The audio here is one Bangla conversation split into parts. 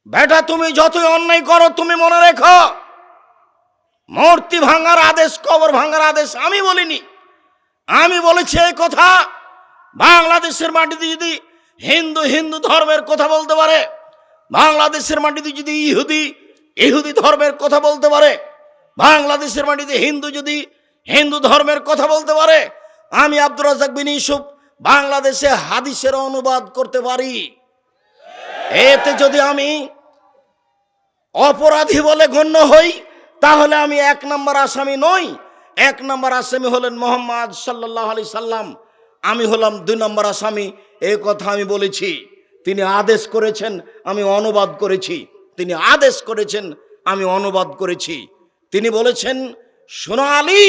বেটা তুমি যতই অন্যায় করো, তুমি মনে রেখো মূর্তি ভাঙার আদেশ, কবর ভাঙার আদেশ আমি বলিনি। আমি বলেছি এই কথা, বাংলাদেশের মাটিতে যদি হিন্দু হিন্দু ধর্মের কথা বলতে পারে, বাংলাদেশের মাটিতে যদি ইহুদি ইহুদি ধর্মের কথা বলতে পারে, বাংলাদেশের মাটিতে হিন্দু যদি হিন্দু ধর্মের কথা বলতে পারে, আমি আব্দুর রাজ্জাক বিন ইউসুফ বাংলাদেশে হাদিসের অনুবাদ করতে পারি। এতে যদি আমি অপরাধী বলে গণ্য হই, তাহলে আমি 1 নম্বর আসামি নই। 1 নম্বর আসামি হলেন মুহাম্মদ সাল্লাল্লাহু আলাইহি সাল্লাম, আমি হলাম 2 নম্বর আসামি। এই কথা আমি বলেছি। তিনি আদেশ করেছেন, আমি অনুবাদ করেছি। তিনি আদেশ করেছেন, আমি অনুবাদ করেছি। তিনি বলেছেন, শোনো আলী,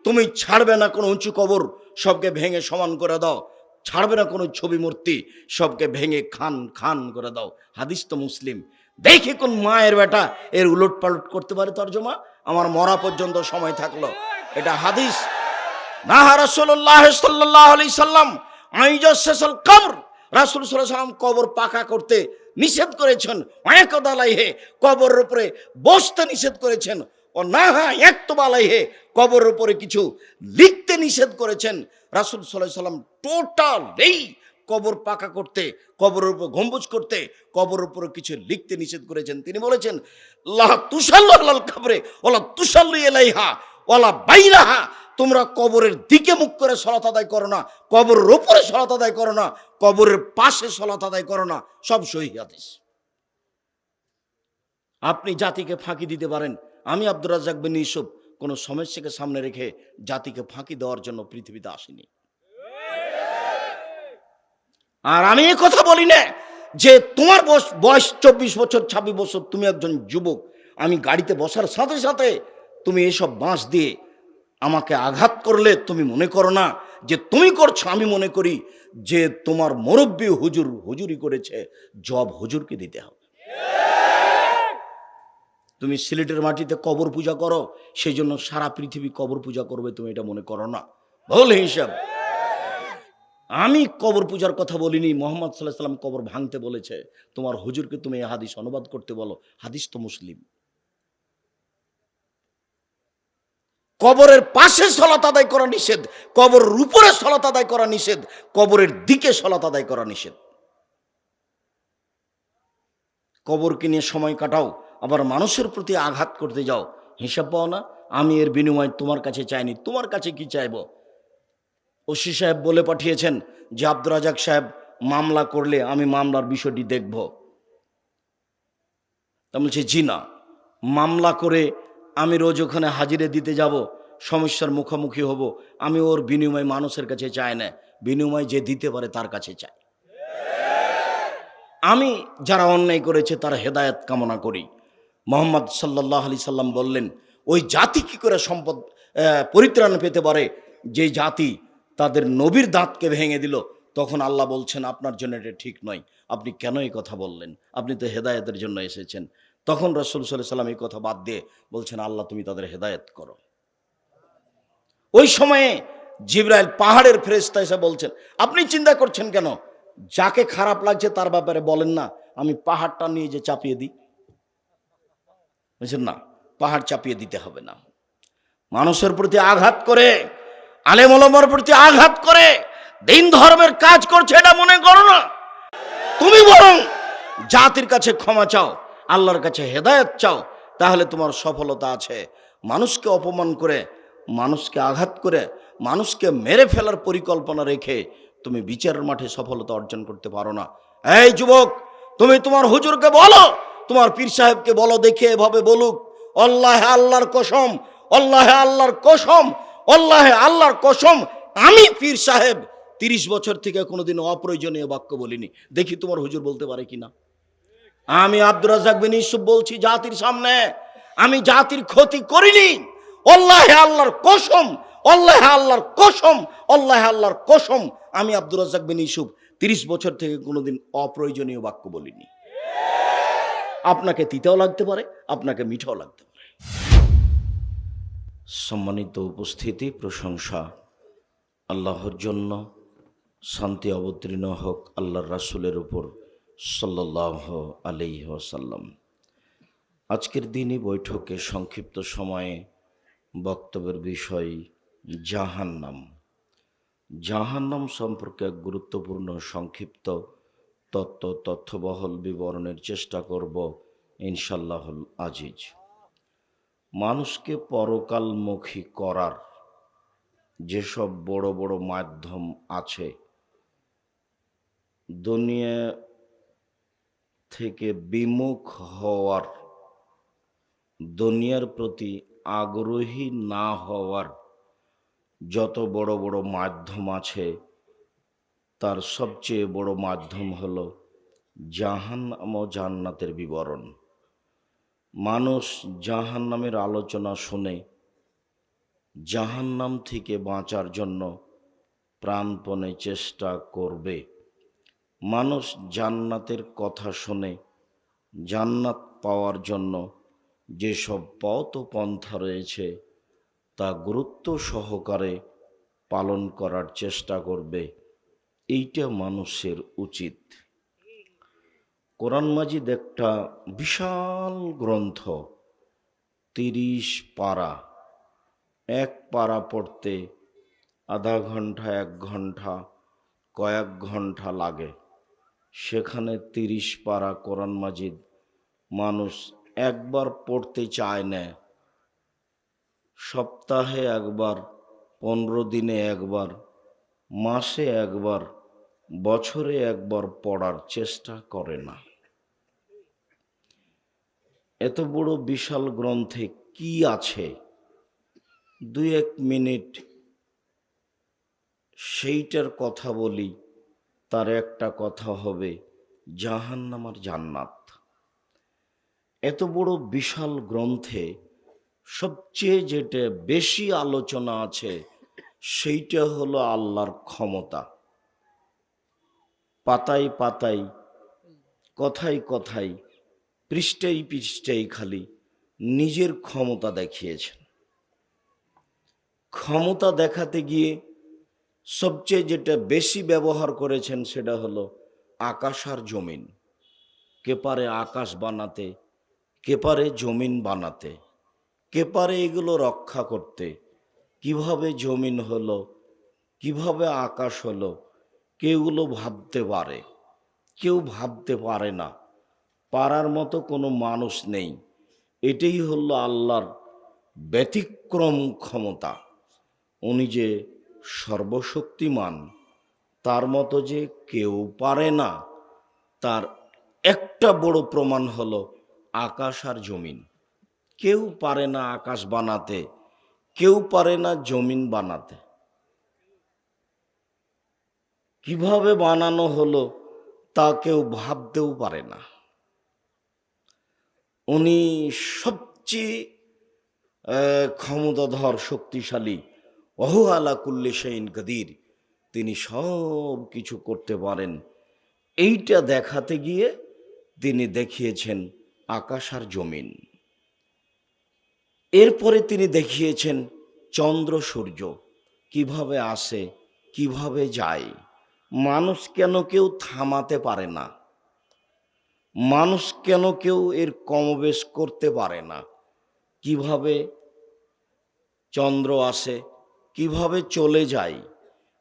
তুমি ছাড়বে না কোনো উঁচু কবর, সবকে ভেঙে সমান করে দাও। ছাড়বে না কোনো ছবি মূর্তি, সবকে ভেঙে খান খান করে দাও। হাদিস তো মুসলিম। দেখি কোন মায়ের বেটা এর উলট পালট করতে পারে তর্জমা। আমার মরা পর্যন্ত সময় থাকলো। এটা হাদিস। নাহা রাসূলুল্লাহ সাল্লাল্লাহু আলাইহি সাল্লাম আইজাসসাল কবর, রাসূল সাল্লাল্লাহু আলাইহি সাল্লাম কবর পাকা করতে নিষেধ করেছেন। ওয়াকাদালাইহে, কবরের উপরে বসতে নিষেধ করেছেন। ও নাহা ইয়াকতুবালাইহে, কবরের উপরে কিছু লিখতে নিষেধ করেছেন। রাসূল সাল্লাল্লাহু আলাইহি সাল্লাম টোটালি কবর পাকা করতে, কবরের উপর গম্বুজ করতে, কবরের উপরে কিছু লিখতে নিষেধ করেছেন। তিনি বলেছেন, লা তুসাল্লু আলাল কবরে ওয়ালা তুসাল্লু ইলাইহা ওয়ালা বাইনাহা, তোমরা কবরের দিকে মুখ করে সালাত আদায় করো না, কবরের উপরে সালাত আদায় করো না, কবরের পাশে সালাত আদায় করো না। সব সহিহ হাদিস। আপনি জাতিকে ফাঁকি দিতে পারেন, আমি আব্দুর রাজ্জাক বিন ইউসুফ কোনো সমস্যাকে সামনে রেখে জাতিকে ফাঁকি দেওয়ার জন্য পৃথিবীতে আসিনি। আর আমি এই কথা বলি না যে তোমার বয়স 24 বছর 26 বছর, তুমি একজন যুবক, আমি গাড়িতে বসার সাথে সাথে তুমি এসব বাঁশ দিয়ে আমাকে আঘাত করলে তুমি মনে করো না যে তুমি করছো। আমি মনে করি যে তোমার মুরব্বী হুজুর হুজুরি করেছে, জব হুজুরকে দিতে হবে। তুমি সিলেটের মাটিতে কবর পূজা করো, সেই জন্য সারা পৃথিবী কবর পূজা করবে, তুমি এটা মনে করো না। ভুল হিসাব। আমি কবর পূজার কথা বলিনি। মুহাম্মদ সাল্লাল্লাহু আলাইহি সাল্লাম কবর ভাঙতে বলেছে। তোমার হুজুরকে তুমি এই হাদিস অনুবাদ করতে বলো। হাদিস তো মুসলিম। কবরের পাশে সালাত আদায় করা নিষেধ, কবরের উপরে সালাত আদায় করা নিষেধ, কবরের দিকে সালাত আদায় করা নিষেধ। কবরকে নিয়ে সময় কাটাও, আবার মানুষের প্রতি আঘাত করতে যাও, হিসাব পাও না। আমি এর বিনিময় তোমার কাছে চাইনি, তোমার কাছে কি চাইবো? ওসি সাহেব বলে পাঠিয়েছেন যে আব্দুর রাজ্জাক সাহেব মামলা করলে আমি মামলার বিষয়টি দেখব। তা বলছে জি না, মামলা করে আমি রোজ ওখানে হাজিরে দিতে যাব, সমস্যার মুখোমুখি হব। আমি ওর বিনিময় মানুষের কাছে চাই না, বিনিময় যে দিতে পারে তার কাছে চাই। আমি যারা অন্যায় করেছে তার হেদায়েত কামনা করি। মুহাম্মদ সাল্লাল্লাহু আলাইহি সাল্লাম বললেন, ওই জাতি কি করে সম্পদ পরিত্রাণ পেতে পারে যে জাতি তাদের নবীর দাঁতকে ভেঙে দিল। তখন আল্লাহ বলছেন, আপনার জন্য এটা ঠিক নয়, আপনি কেন এই কথা বললেন? আপনি তো হেদায়েতের জন্য এসেছেন। তখন রাসূল সাল্লাল্লাহু আলাইহি সাল্লাম এই কথা বাদ দিয়ে বলছেন, আল্লাহ তুমি তাদের হেদায়েত করো। ওই সময়ে জিবরাইল পাহাড়ের ফেরেশতা এসে বলছেন, আপনি চিন্তা করছেন কেন? যাকে খারাপ লাগছে তার ব্যাপারে বলেন না, আমি পাহাড়টা নিয়ে যে চাপিয়ে দিই। বুঝছেন না, পাহাড় চাপিয়ে দিতে হবে না। মানুষের প্রতি আঘাত করে, আলেম ওলামার প্রতি আঘাত করে দিন ধর্মের কাজ করছে এটা মনে করো না। তুমি বরং জাতির কাছে ক্ষমা চাও, আল্লাহর কাছে হেদায়েত চাও, তাহলে তোমার সফলতা আছে। মানুষকে অপমান করে, মানুষকে আঘাত করে, মানুষকে মেরে ফেলার পরিকল্পনা রেখে তুমি বিচারের মাঠে সফলতা অর্জন করতে পারো না। এই যুবক, তুমি তোমার হুজুরকে বলো, তোমার পীর সাহেবকে বলো, দেখে এভাবে বলুক, আল্লাহে আল্লাহর কসম, আল্লাহে আল্লাহর কসম, আল্লাহে আল্লাহর কসম, আমি পীর সাহেব 30 বছর থেকে কোনোদিন অপ্রয়োজনীয় বাক্য বলিনি। দেখি তোমার হুজুর বলতে পারে কিনা। আমি আব্দুর রাজ্জাক বিন ইউসুফ বলছি জাতির সামনে, আমি জাতির ক্ষতি করিনি। আল্লাহে আল্লাহর কসম, আল্লাহে আল্লাহর কসম, আল্লাহে আল্লাহর কসম, আমি আব্দুর রাজ্জাক বিন ইউসুফ 30 বছর থেকে কোনোদিন অপ্রয়োজনীয় বাক্য বলিনি। আপনাকে তিতাও লাগতে পারে, আপনাকে মিঠাও লাগতে পারে। সম্মানিত উপস্থিতি, প্রশংসা আল্লাহর জন্য, শান্তি অবতীর্ণ হোক আল্লাহর রাসূলের উপর সাল্লাল্লাহু আলাইহি ওয়াসাল্লাম। আজকের দিনই বৈঠকে সংক্ষিপ্ত সময়ে বক্তব্যের বিষয় জাহান্নাম। জাহান্নাম সম্পর্কে এক গুরুত্বপূর্ণ সংক্ষিপ্ত তথ্যবহল বিবরণের চেষ্টা করব ইনশাআল্লাহুল আজিজ। মানুষকে পরকালমুখী করার যেসব বড় বড় মাধ্যম আছে, দুনিয়া থেকে বিমুখ হওয়ার, দুনিয়ার প্রতি আগ্রহী না হওয়ার যত বড় বড় মাধ্যম আছে, তার সবচেয়ে বড় মাধ্যম হলো জাহান্নাম ও জান্নাতের বিবরণ। মানুষ জাহান্নামের আলোচনা শুনে জাহান্নাম থেকে বাঁচার জন্য প্রাণপণে চেষ্টা করবে। মানুষ জান্নাতের কথা শুনে জান্নাত পাওয়ার জন্য যেসব পথ ও পন্থা রয়েছে তা গুরুত্ব সহকারে পালন করার চেষ্টা করবে। এইটা মানুষের উচিত। কোরআন মাজিদ একটা বিশাল গ্রন্থ, 30 পারা। এক পারা পড়তে আধা ঘন্টা, 1 ঘন্টা, কয়েক ঘন্টা লাগে। সেখানে 30 পারা কোরআন মাজিদ মানুষ একবার পড়তে চায় না। সপ্তাহে একবার, 15 দিনে একবার, মাসে একবার, বছরে একবার পড়ার চেষ্টা করে না। এত বড় বিশাল গ্রন্থে কি আছে, 2-1 মিনিট সেইটার কথা বলি। তার একটা কথা হবে জাহান্নাম আর জান্নাত। এত বড় বিশাল গ্রন্থে সবচেয়ে যেটা বেশি আলোচনা আছে সেইটা হলো আল্লাহর ক্ষমতা। পাতায় পাতায়, কথায় কথায়, পৃষ্ঠায় পৃষ্ঠায় খালি নিজের ক্ষমতা দেখিয়েছেন। ক্ষমতা দেখাতে গিয়ে সবচেয়ে যেটা বেশি ব্যবহার করেছেন সেটা হলো আকাশ আর জমিন। কে পারে আকাশ বানাতে, কে পারে জমিন বানাতে, কে পারে এগুলো রক্ষা করতে। কিভাবে জমিন হলো, কিভাবে আকাশ হলো, কেউগুলো ভাবতে পারে, কেউ ভাবতে পারে না। পারার মতো কোনো মানুষ নেই। এটাই হলো আল্লাহর ব্যতিক্রম ক্ষমতা। উনি যে সর্বশক্তিমান, তার মতো যে কেউ পারে না, তার একটা বড় প্রমাণ হলো আকাশ আর জমিন। কেউ পারে না আকাশ বানাতে, কেউ পারে না জমিন বানাতে। কিভাবে বানানো হলো তা কেউ ভাবতেও পারে না। উনি সবচেয়ে ক্ষমতাধর, শক্তিশালী। ওহু আলা কুল্লি শাইইন কাদির। তিনি সব কিছু করতে পারেন। এইটা দেখাতে গিয়ে তিনি দেখিয়েছেন আকাশ আর জমিন। এরপরে তিনি দেখিয়েছেন চন্দ্র সূর্য কিভাবে আসে, কিভাবে যায়। মানুষ কেন কেউ থামাতে পারে না, মানুষ কেন কেউ এর কমবেশ করতে পারে না। কিভাবে চন্দ্র আসে, কিভাবে চলে যায়,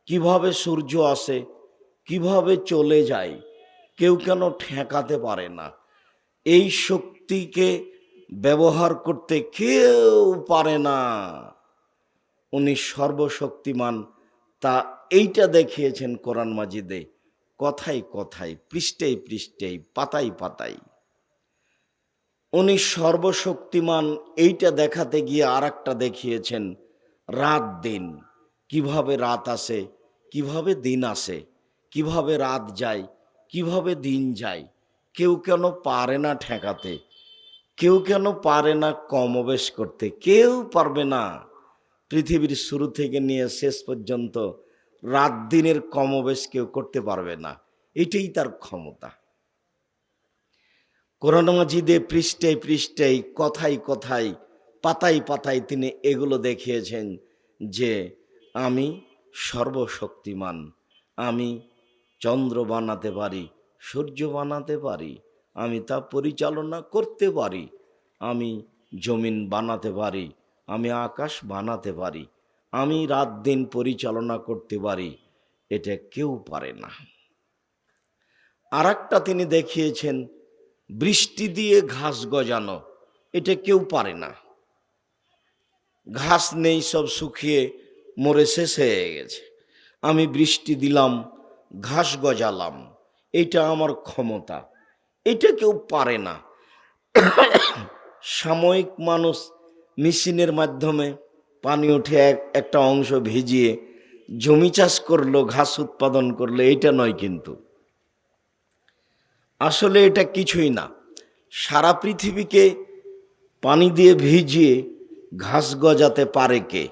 কিভাবে সূর্য আসে, কিভাবে চলে যায়, কেউ কেন ঠেকাতে পারে না। এই শক্তিকে ব্যবহার করতে কেউ পারে না। উনি সর্বশক্তিমান, তা এইটা দেখিয়েছেন কোরআন মাজিদে, কথায় কথায়, পৃষ্ঠায় পৃষ্ঠায়, পাতায় পাতায়। উনি সর্বশক্তিমান এইটা দেখাতে গিয়ে আরেকটা দেখিয়েছেন রাত দিন। কিভাবে রাত আসে, কিভাবে দিন আসে, কিভাবে রাত যায়, কিভাবে দিন যায়। কেউ কেন পারে না ঠেকাতে, কেউ কেন পারে না কমবেশ করতে। কেউ পারবে না। পৃথিবীর শুরু থেকে নিয়ে শেষ পর্যন্ত রাত দিনের কমবেশ কেউ করতে পারবে না। এটাই তার ক্ষমতা। কোরআন মাজিদে পৃষ্ঠায় পৃষ্ঠায়, কথায় কথায়, পাতায় পাতায় তিনি এগুলো দেখিয়েছেন যে আমি সর্বশক্তিমান, আমি চন্দ্র বানাতে পারি, সূর্য বানাতে পারি, আমি তা পরিচালনা করতে পারি, আমি জমিন বানাতে পারি, আমি আকাশ বানাতে পারি, আমি রাত দিন পরিচালনা করতে পারি, এটা কেউ পারে না। আর একটা তিনি দেখিয়েছেন বৃষ্টি দিয়ে ঘাস গজানো, এটা কেউ পারে না। ঘাস নেই, সব শুকিয়ে মরে শেষ হয়ে গেছে, আমি বৃষ্টি দিলাম, ঘাস গজালাম, এটা আমার ক্ষমতা, এটা কেউ পারে না। সাময়িক মানুষ মেশিনের মাধ্যমে পানি উঠে একটা অংশ ভিজিয়ে জমি চাষ করলো, ঘাস উৎপাদন করলো, এটা নয়। কিন্তু আসলে এটা কিছুই না। সারা পৃথিবীকে পানি দিয়ে ভিজিয়ে ঘাস গজাতে পারে কে?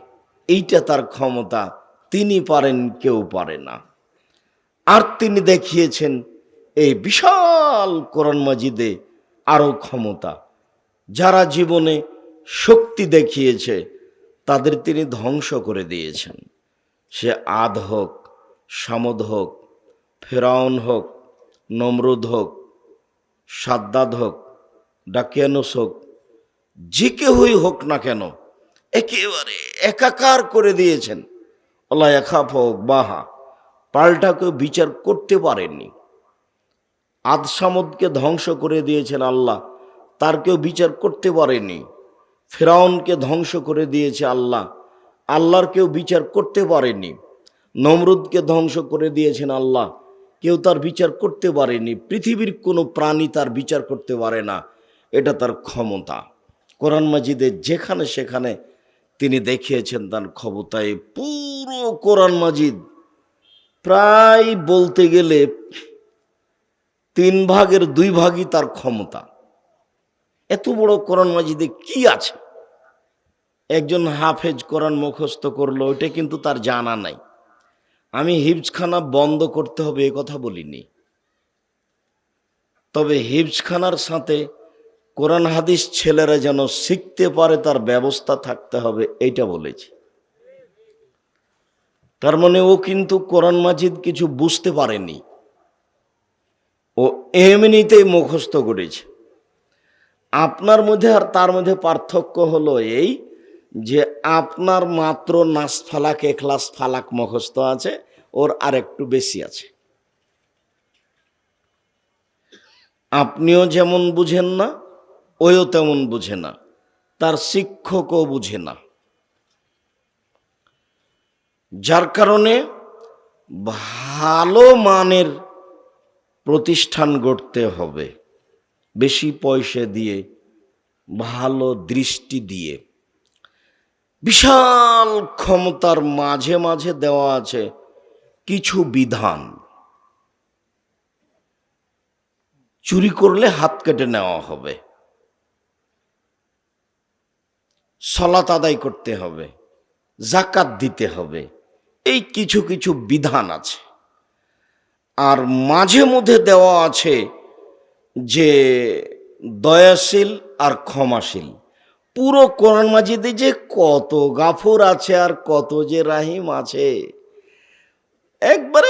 এইটা তার ক্ষমতা, তিনি পারেন, কেউ পারে না। আর তিনি দেখিয়েছেন এই বিশাল কোরআন মাজিদে আরো ক্ষমতা। যারা জীবনে শক্তি দেখিয়েছে তাদের তিনি ধ্বংস করে দিয়েছেন। সে আদ হোক, সামদ হোক, ফেরাউন হোক, নমরুদ হোক, সাদ্দাদ হোক, ডাকিয়ানুস হোক, যে কেউই হোক না কেন, একেবারে একাকার করে দিয়েছেন। আল্লাহ একাফ হোক বাহা, পাল্টাকে বিচার করতে পারেননি। আদ সামদকে ধ্বংস করে দিয়েছেন আল্লাহ, তার কেউ বিচার করতে পারেনি। ফেরাউনকে ধ্বংস করে দিয়েছে আল্লাহ, আল্লাহর কেউ বিচার করতে পারেনি। নমরুদকে ধ্বংস করে দিয়েছেন আল্লাহ, কেউ তার বিচার করতে পারেনি। পৃথিবীর কোনো প্রাণী তার বিচার করতে পারে না, এটা তার ক্ষমতা। কোরআন মাজিদে যেখানে সেখানে তিনি দেখিয়েছেন তার ক্ষমতায়। পুরো কোরআন মাজিদ প্রায় বলতে গেলে 3 ভাগের 2 ভাগই তার ক্ষমতা। এত বড় কোরআন মাজিদে কি আছে? একজন হাফেজ কোরআন মুখস্থ করলো, ওইটা কিন্তু তার জানা নাই। আমি হিফজখানা বন্ধ করতে হবে এ কথা বলিনি, তবে হিফজখানার সাথে কোরআন হাদিস ছেলেরা যেন শিখতে পারে তার ব্যবস্থা থাকতে হবে, এইটা বলেছি। তার মানে ও কিন্তু কোরআন মাজিদ কিছু বুঝতে পারেনি, ও এমনিতেই মুখস্থ করেছে। আপনার মধ্যে আর তার মধ্যে পার্থক্য হলো এই যে আপনার মাত্র নাস ফালাক, এখলাস ফালাক মুখস্থ আছে, ওর আর একটু বেশি আছে। আপনিও যেমন বুঝেন না, ওও তেমন বুঝে না, তার শিক্ষকও বুঝে না। যার কারণে ভালো মানের প্রতিষ্ঠান গড়তে হবে, বেশি পয়সা দিয়ে, ভালো দৃষ্টি দিয়ে। বিশাল ক্ষমতার মাঝে মাঝে দেওয়া আছে কিছু বিধান। চুরি করলে হাত কেটে নেওয়া হবে, সালাত আদায় করতে হবে, যাকাত দিতে হবে, এই কিছু কিছু বিধান আছে। আর মাঝে মধ্যে দেওয়া আছে যে দয়াশীল আর ক্ষমাশীল। পুরো কোরআন মাজিদে যে কত গাফুর আছে আর কত যে রাহিম আছে, একবারে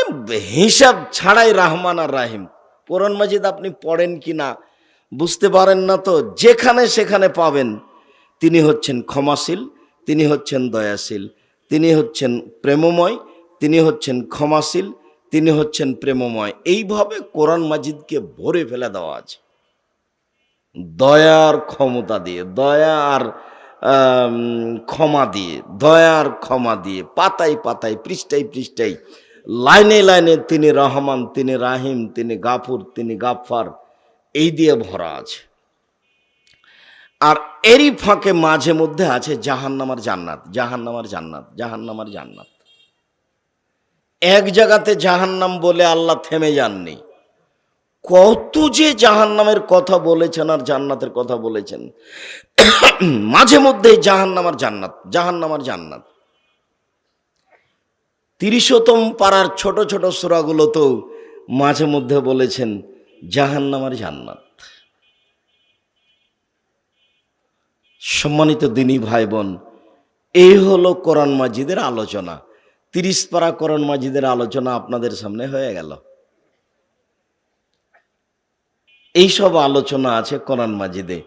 হিসাব ছাড়াই রহমান আর রাহিম। কোরআন মাজিদ আপনি পড়েন কি না বুঝতে পারেন না, তো যেখানে সেখানে পাবেন তিনি হচ্ছেন ক্ষমাশীল, তিনি হচ্ছেন দয়াশীল, তিনি হচ্ছেন প্রেমময়, তিনি হচ্ছেন ক্ষমাশীল, তিনি হচ্ছেন প্রেমময়। এইভাবে কোরআন মাজিদকে ভরে ফেলে দেওয়া আছে দয়ার ক্ষমতা দিয়ে, দয়া আর ক্ষমা দিয়ে, দয়ার ক্ষমা দিয়ে, পাতায় পাতায়, পৃষ্ঠায় পৃষ্ঠায়, লাইনে লাইনে তিনি রহমান, তিনি রাহিম, তিনি গাফুর, তিনি গাফফার, এই দিয়ে ভরা আছে। আর এরই ফাঁকে মাঝে মধ্যে আছে জাহান্নামার জান্নাত, জাহান্নামার জান্নাত, জাহান্নামার জান্নাত। এক জায়গাতে জাহান্নাম বলে আল্লাহ থেমে যাননি, কত যে জাহান্নামের কথা বলেছেন আর জান্নাতের কথা বলেছেন। মাঝে মধ্যে জাহান্নামার জান্নাত, জাহান্নামার জান্নাত। 30তম পাড়ার ছোট ছোট সূরাগুলো তো মাঝে মধ্যে বলেছেন জাহান্নামার জান্নাত। সম্মানিত দিনী ভাই বোন, এই হলো কোরআন মাজিদের আলোচনা। 30 পারা কোরআন মাজিদের আলোচনা আপনাদের সামনে হয়ে গেল। এইসব আলোচনা আছে কোরআন মাজিদে।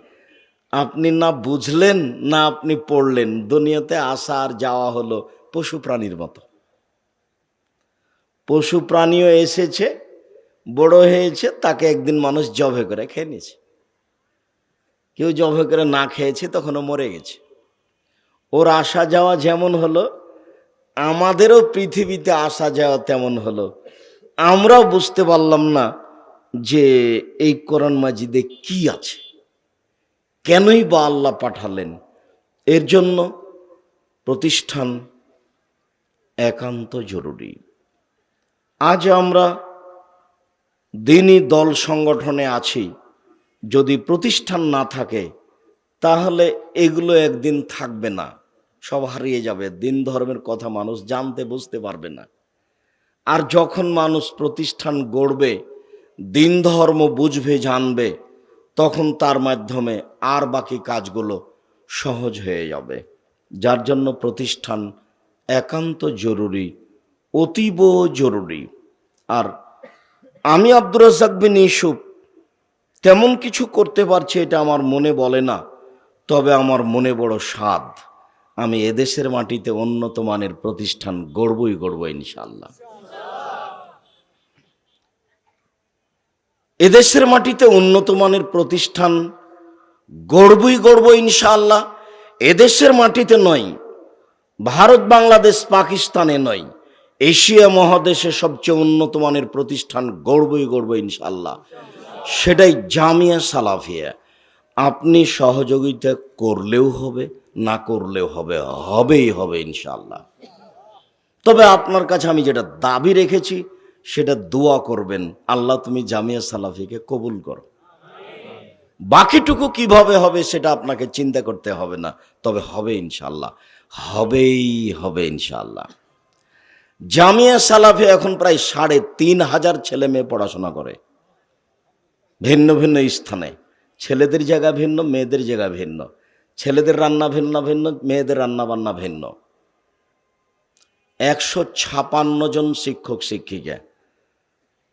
আপনি না বুঝলেন না আপনি পড়লেন, দুনিয়াতে আসা আর যাওয়া হলো পশু প্রাণীর মতো। পশু প্রাণীও এসেছে, বড় হয়েছে, তাকে একদিন মানুষ জবে করে খেয়ে নিয়েছে। কেউ জবে করে না খেয়েছে, তখনও মরে গেছে। ওর আসা যাওয়া যেমন হলো, আমাদেরও পৃথিবীতে আসা যাওয়া তেমন হলো। আমরাও বুঝতে পারলাম না যে এই কোরআন মাজিদে কি আছে, কেনই বা আল্লাহ পাঠালেন। এর জন্য প্রতিষ্ঠান একান্ত জরুরি। আজ আমরা দিনী দল সংগঠনে আছি, যদি প্রতিষ্ঠান না থাকে তাহলে এগুলো একদিন থাকবে না, সব হারিয়ে যাবে। দিন ধর্মের কথা মানুষ জানতে বুঝতে পারবে না। আর যখন মানুষ প্রতিষ্ঠান গড়বে, দিন ধর্ম বুঝবে, জানবে, তখন তার মাধ্যমে আর বাকি কাজগুলো সহজ হয়ে যাবে। যার জন্য প্রতিষ্ঠান একান্ত জরুরি, অতীব জরুরি। আর আমি আব্দুর রাজ্জাক বিন ইউসুফ তেমন কিছু করতে পারছি এটা আমার মনে বলে না, তবে আমার মনে বড় স্বাদ, আমি এদেশের মাটিতে উন্নত মানের প্রতিষ্ঠান গড়বই গড়ব ইনশাআল্লাহ। এদেশের মাটিতে উন্নত মানের প্রতিষ্ঠান গড়বই গড়ব ইনশাআল্লাহ। এদেশের মাটিতে নয়, ভারত, বাংলাদেশ, পাকিস্তানে নয়, এশিয়া মহাদেশে সবচেয়ে উন্নত মানের প্রতিষ্ঠান গড়বই গড়ব ইনশাআল্লাহ। সেটাই জামিয়া সালাফিয়া। আপনি সহযোগিতা করলেও হবে, না করলেও হবে, হবেই হবে ইনশাআল্লাহ। তবে আপনার কাছে আমি যেটা দাবি রেখেছি সেটা দোয়া করবেন, আল্লাহ তুমি জামিয়া সালাফিকে কবুল করো। বাকিটুকু কিভাবে হবে সেটা আপনাকে চিন্তা করতে হবে না, তবে হবে ইনশাআল্লাহ, হবেই হবে ইনশাআল্লাহ। জামিয়া সালাফিয়া এখন প্রায় ৩৫০০ ছেলে মেয়ে পড়াশোনা করে, ভিন্ন ভিন্ন স্থানে। ছেলেদের জায়গা ভিন্ন, মেয়েদের জায়গা ভিন্ন, ছেলেদের রান্না ভিন্ন ভিন্ন, মেয়েদের রান্না বান্না ভিন্ন। ১৫৬ জন শিক্ষক শিক্ষিকা,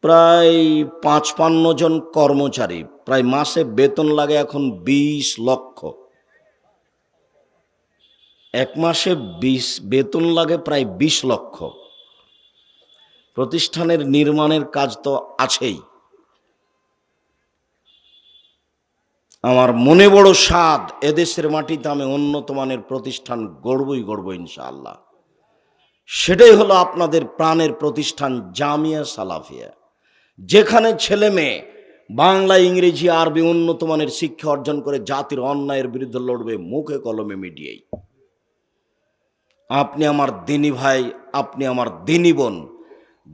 প্রায় ৫৫ জন কর্মচারী, প্রায় মাসে বেতন লাগে এখন ২০ লক্ষ। এক মাসে বেতন লাগে প্রায় ২০ লক্ষ। প্রতিষ্ঠানের নির্মাণের কাজ তো আছেই। আমার মনে বড় স্বাদ, এদেশের মাটিতে আমি উন্নত মানের প্রতিষ্ঠান গড়বই গড়ব ইনশাআল্লাহ। সেটাই হলো আপনাদের প্রাণের প্রতিষ্ঠান জামিয়া সালাফিয়া, যেখানে ছেলে মেয়ে বাংলা, ইংরেজি, আরবি উন্নত মানের শিক্ষা অর্জন করে জাতির অন্যায়ের বিরুদ্ধে লড়বে মুখে কলমে মিডিয়ায়। আপনি আমার দিনী ভাই, আপনি আমার দিনী বোন,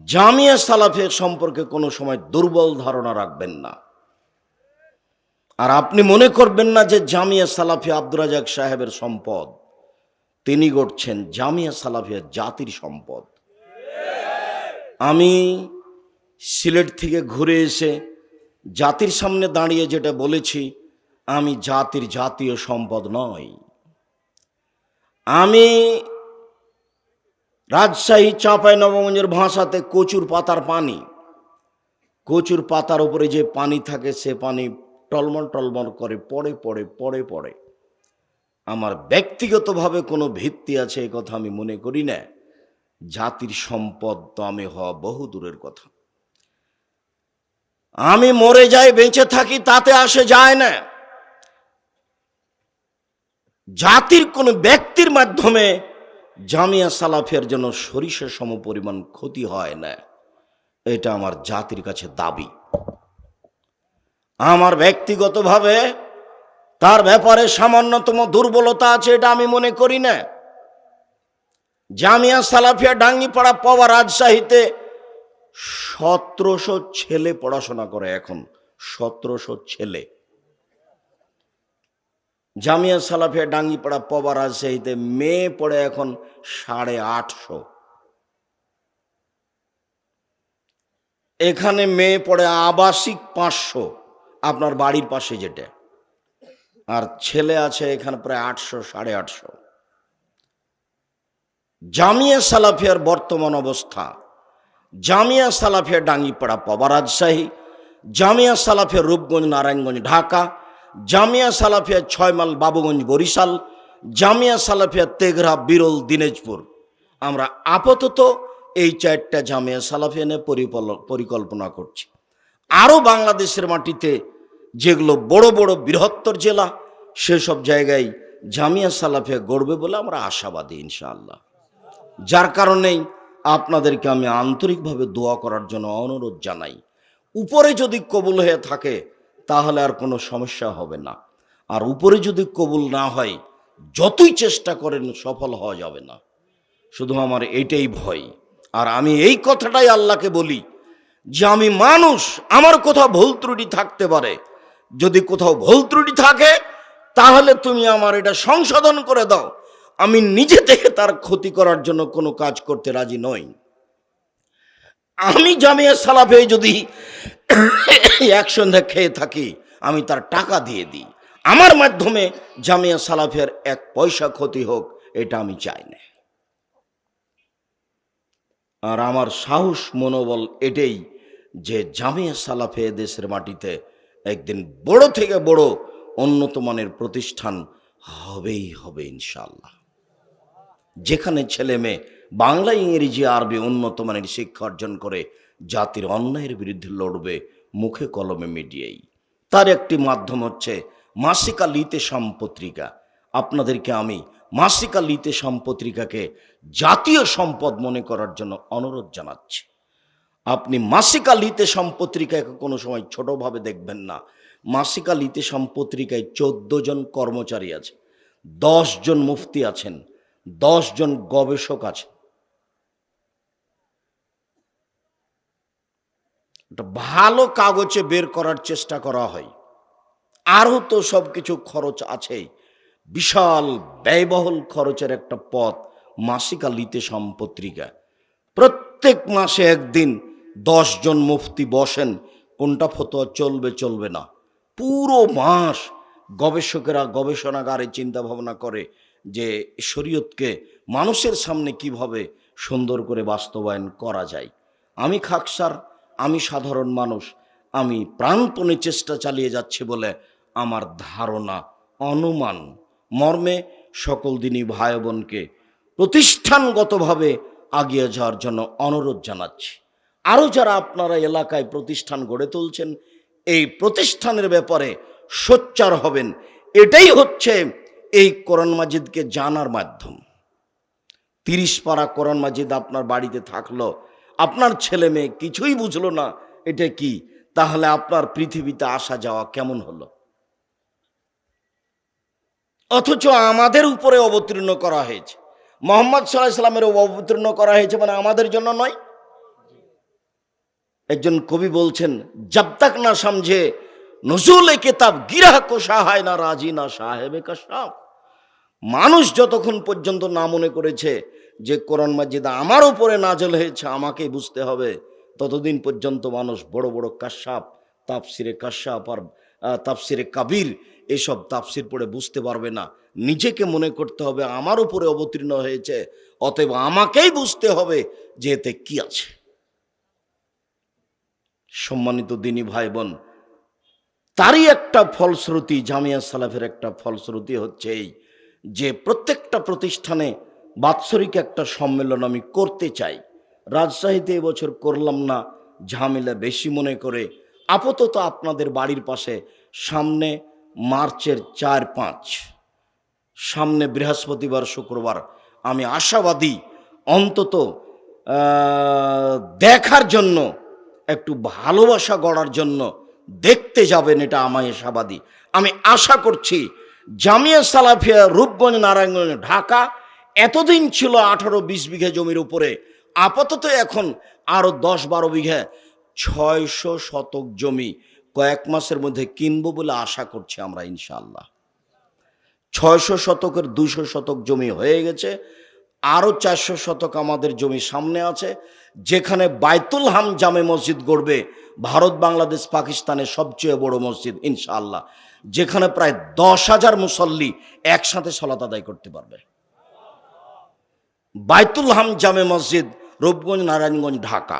জামিয়া সালাফিয়া সম্পর্কে কোনো সময় দুর্বল ধারণা রাখবেন না। আর আপনি মনে করবেন না যে জামিয়া সালাফিয়া আব্দুর রাজ্জাক সাহেবের সম্পদ, তিনি গড়ছেন। জামিয়া সালাফিয়া জাতির সম্পদ। আমি সিলেট থেকে ঘুরে এসে জাতির সামনে দাঁড়িয়ে যেটা বলেছি, আমি জাতির জাতীয় সম্পদ নই। আমি রাজশাহী চাঁপাইনবাবগঞ্জের ভাষাতে কচুর পাতার পানি, কচুর পাতার উপরে যে পানি থাকে সে পানি টলমল টলমল করে পড়ে পড়ে পড়ে পড়ে। আমার ব্যক্তিগতভাবে কোনো ভিত্তি আছে এ কথা আমি মনে করি না। জাতির সম্পদ তো আমি হওয়া বহু দূরের কথা। আমি মরে যাই বেঁচে থাকি তাতে আসে যায় না। জাতির কোন ব্যক্তির মাধ্যমে জামিয়া সালাফিয়ার জন্য সরিষা সম পরিমাণ ক্ষতি হয় না, এটা আমার জাতির কাছে দাবি। আমার ব্যক্তিগতভাবে তার ব্যাপারে সামান্যতম দুর্বলতা আছে এটা আমি মনে করি না। জামিয়া সালাফিয়া ডাঙ্গিপাড়া পাওয়া রাজশাহীতে ১৭০০ ছেলে পড়াশোনা করে এখন, ১৭০০ ছেলে। জামিয়া সালাফিয়া ডাঙ্গিপাড়া পাওয়া রাজশাহীতে মেয়ে পড়ে এখন ৮৫০। এখানে মেয়ে পড়ে আবাসিক ৫০০, আপনার বাড়ির পাশে যেটা, আর ছেলে আছে এখানে প্রায় ৮০০, ৮৫০। জামিয়া সালাফিয়ার বর্তমান অবস্থা, জামিয়া সালাফিয়া ডাঙ্গিপাড়া পাওয়া রাজশাহী জামিয়া সালাফিয়া রূপগঞ্জ নারায়ণগঞ্জ ঢাকা, জামিয়া সালাফিয়া 6 মাইল বাবুগঞ্জ বরিশাল, জামিয়া সালাফিয়া তেঘরা বিরল দিনাজপুর। আমরা আপাতত এই 4টা জামিয়া সালাফিয়া নিয়ে পরিকল্পনা করছি। আরও বাংলাদেশের মাটিতে যেগুলো বড় বড় বৃহত্তর জেলা, সেসব জায়গায় জামিয়া সালাফিয়া গড়বে বলে আমরা আশাবাদী ইনশাআল্লাহ। যার কারণেই আপনাদেরকে আমি আন্তরিকভাবে দোয়া করার জন্য অনুরোধ জানাই। উপরে যদি কবুল হয়ে থাকে তাহলে আর কোনো সমস্যা হবে না, আর উপরে যদি কবুল না হয় যতই চেষ্টা করেন সফল হওয়া যাবে না। শুধু আমার এইটাই ভয়। আর আমি এই কথাটাই আল্লাহকে বলি যে আমি মানুষ, আমার কোথাও ভুল ত্রুটি থাকতে পারে, যদি কোথাও ভুল ত্রুটি থাকে তাহলে তুমি আমার এটা সংশোধন করে দাও। আমি নিজে থেকে তার ক্ষতি করার জন্য কোনো কাজ করতে রাজি নই। আমি জামিয়া সালাফে যদি এক সন্ধ্যা খেয়ে থাকি আমি তার টাকা দিয়ে দিই, আমার মাধ্যমে জামিয়া সালাফের 1 পয়সা ক্ষতি হোক এটা আমি চাই না। আর আমার সাহস মনোবল এটাই যে জামিয়া সালাফে দেশের মাটিতে একদিন বড় থেকে বড় উন্নত মানের প্রতিষ্ঠান হবেই হবে ইনশাআল্লাহ, যেখানে ছেলে মেয়ে বাংলা ইংরেজি আরবি উন্নত মানের শিক্ষা অর্জন করে জাতির অন্যায়ের বিরুদ্ধে লড়বে মুখে কলমে মিডিয়াই। তার একটি মাধ্যম হচ্ছে মাসিকা লিতেশাম পত্রিকা। আপনাদেরকে আমি মাসিকা লিতেশাম পত্রিকাকে জাতীয় সম্পদ মনে করার জন্য অনুরোধ জানাচ্ছি। আপনি মাসিকা লিতেশাম পত্রিকাকে কোনো সময় ছোটভাবে দেখবেন না। মাসিকা লিতেশাম পত্রিকায় 14 জন কর্মচারী আছে, 10 জন মুফতি আছেন, 10 জন গবেষক আছেন। একটা ভালো কাগজে বের করার চেষ্টা করা হয়। আরও তো সব কিছু খরচ আছেই, বিশাল ব্যয়বহুল খরচের একটা পথ মাসিকা লিতেশাম পত্রিকা। প্রত্যেক মাসে একদিন 10 জন মুফতি বসেন, কোনটা ফতোয়া চলবে চলবে না। পুরো মাস গবেষকেরা গবেষণাগারে চিন্তা ভাবনা করে যে শরীয়তকে মানুষের সামনে কিভাবে সুন্দর করে বাস্তবায়ন করা যায়। আমি খাকসার, আমি সাধারণ মানুষ, আমি প্রাণপণে চেষ্টা চালিয়ে যাচ্ছি বলে আমার ধারণা, অনুমান মর্মে সকল দিনই ভাই বোনকে প্রতিষ্ঠানগতভাবে আগিয়ে যাওয়ার জন্য অনুরোধ জানাচ্ছি। আরও যারা আপনারা এলাকায় প্রতিষ্ঠান গড়ে তুলছেন, এই প্রতিষ্ঠানের ব্যাপারে সোচ্চার হবেন। এটাই হচ্ছে এই কোরআন মাজিদকে জানার মাধ্যম। 30 পারা কোরআন মাজিদ আপনার বাড়িতে থাকলো, আপনার ছেলে মেয়ে কিছুই বুঝলো না এটা কি, তাহলে আপনার পৃথিবীতে আসা যাওয়া কেমন হলো? অথচ আমাদের উপরে অবতীর্ণ করা হয়েছে, মুহাম্মদ সাল্লাল্লাহু আলাইহি সাল্লামের অবতীর্ণ করা হয়েছে, মানে আমাদের জন্য নয়। একজন কবি বলছেন, জব তক না সমঝে নজুলে কিতাব গিরাহ কো শাহায় না রাজি না সাহেবে কাশাফ। মানুষ যতক্ষণ পর্যন্ত না মনে করেছে যে কোরআন মাজিদ আমার উপরে নাজল হয়েছে, আমাকেই বুঝতে হবে, ততদিন পর্যন্ত মানুষ বড় বড় কাশাফ, তাফসিরে কাশাফ আর তাফসিরে কাবির এসব তাফসির পড়ে বুঝতে পারবে না। নিজেকে মনে করতে হবে আমার উপরে অবতীর্ণ হয়েছে, অতএব আমাকেই বুঝতে হবে যে এতে কি আছে। সম্মানিত দিনী ভাই বোন, তারই একটা ফলশ্রুতি, জামিয়া সালাফের একটা ফলশ্রুতি হচ্ছে এই যে প্রত্যেকটা প্রতিষ্ঠানে বাৎসরিক একটা সম্মেলন আমি করতে চাই। রাজশাহীতে এবছর করলাম না, ঝামেলা বেশি মনে করে আপাতত আপনাদের বাড়ির পাশে সামনে মার্চের 4-5, সামনে বৃহস্পতিবার শুক্রবার আমি আশাবাদী অন্তত দেখার জন্য, একটু ভালোবাসা গড়ার জন্য দেখতে যাবেন, এটা আমায় আশাবাদী। আমি আশা করছি জামিয়া সালাফিয়া রূপগঞ্জ নারায়ণগঞ্জ ঢাকা এতদিন ছিল 18-20 বিঘা জমির উপরে, আপাতত এখন আরো 10-12 বিঘা 600 শতক জমি কয়েক মাসের মধ্যে কিনবো বলে আশা করছি আমরা ইনশাআল্লাহ। 600 শতকের 200 শতক জমি হয়ে গেছে, আরো 400 শতক আমাদের জমি সামনে আছে, যেখানে বাইতুল হাম জামে মসজিদ গড়বে, ভারত বাংলাদেশ পাকিস্তানের সবচেয়ে বড় মসজিদ ইনশাআল্লাহ, যেখানে প্রায় 10,000 মুসল্লি একসাথে সালাত আদায় করতে পারবে। বাইতুল হাম জামে মসজিদ রূপগঞ্জ নারায়ণগঞ্জ ঢাকা,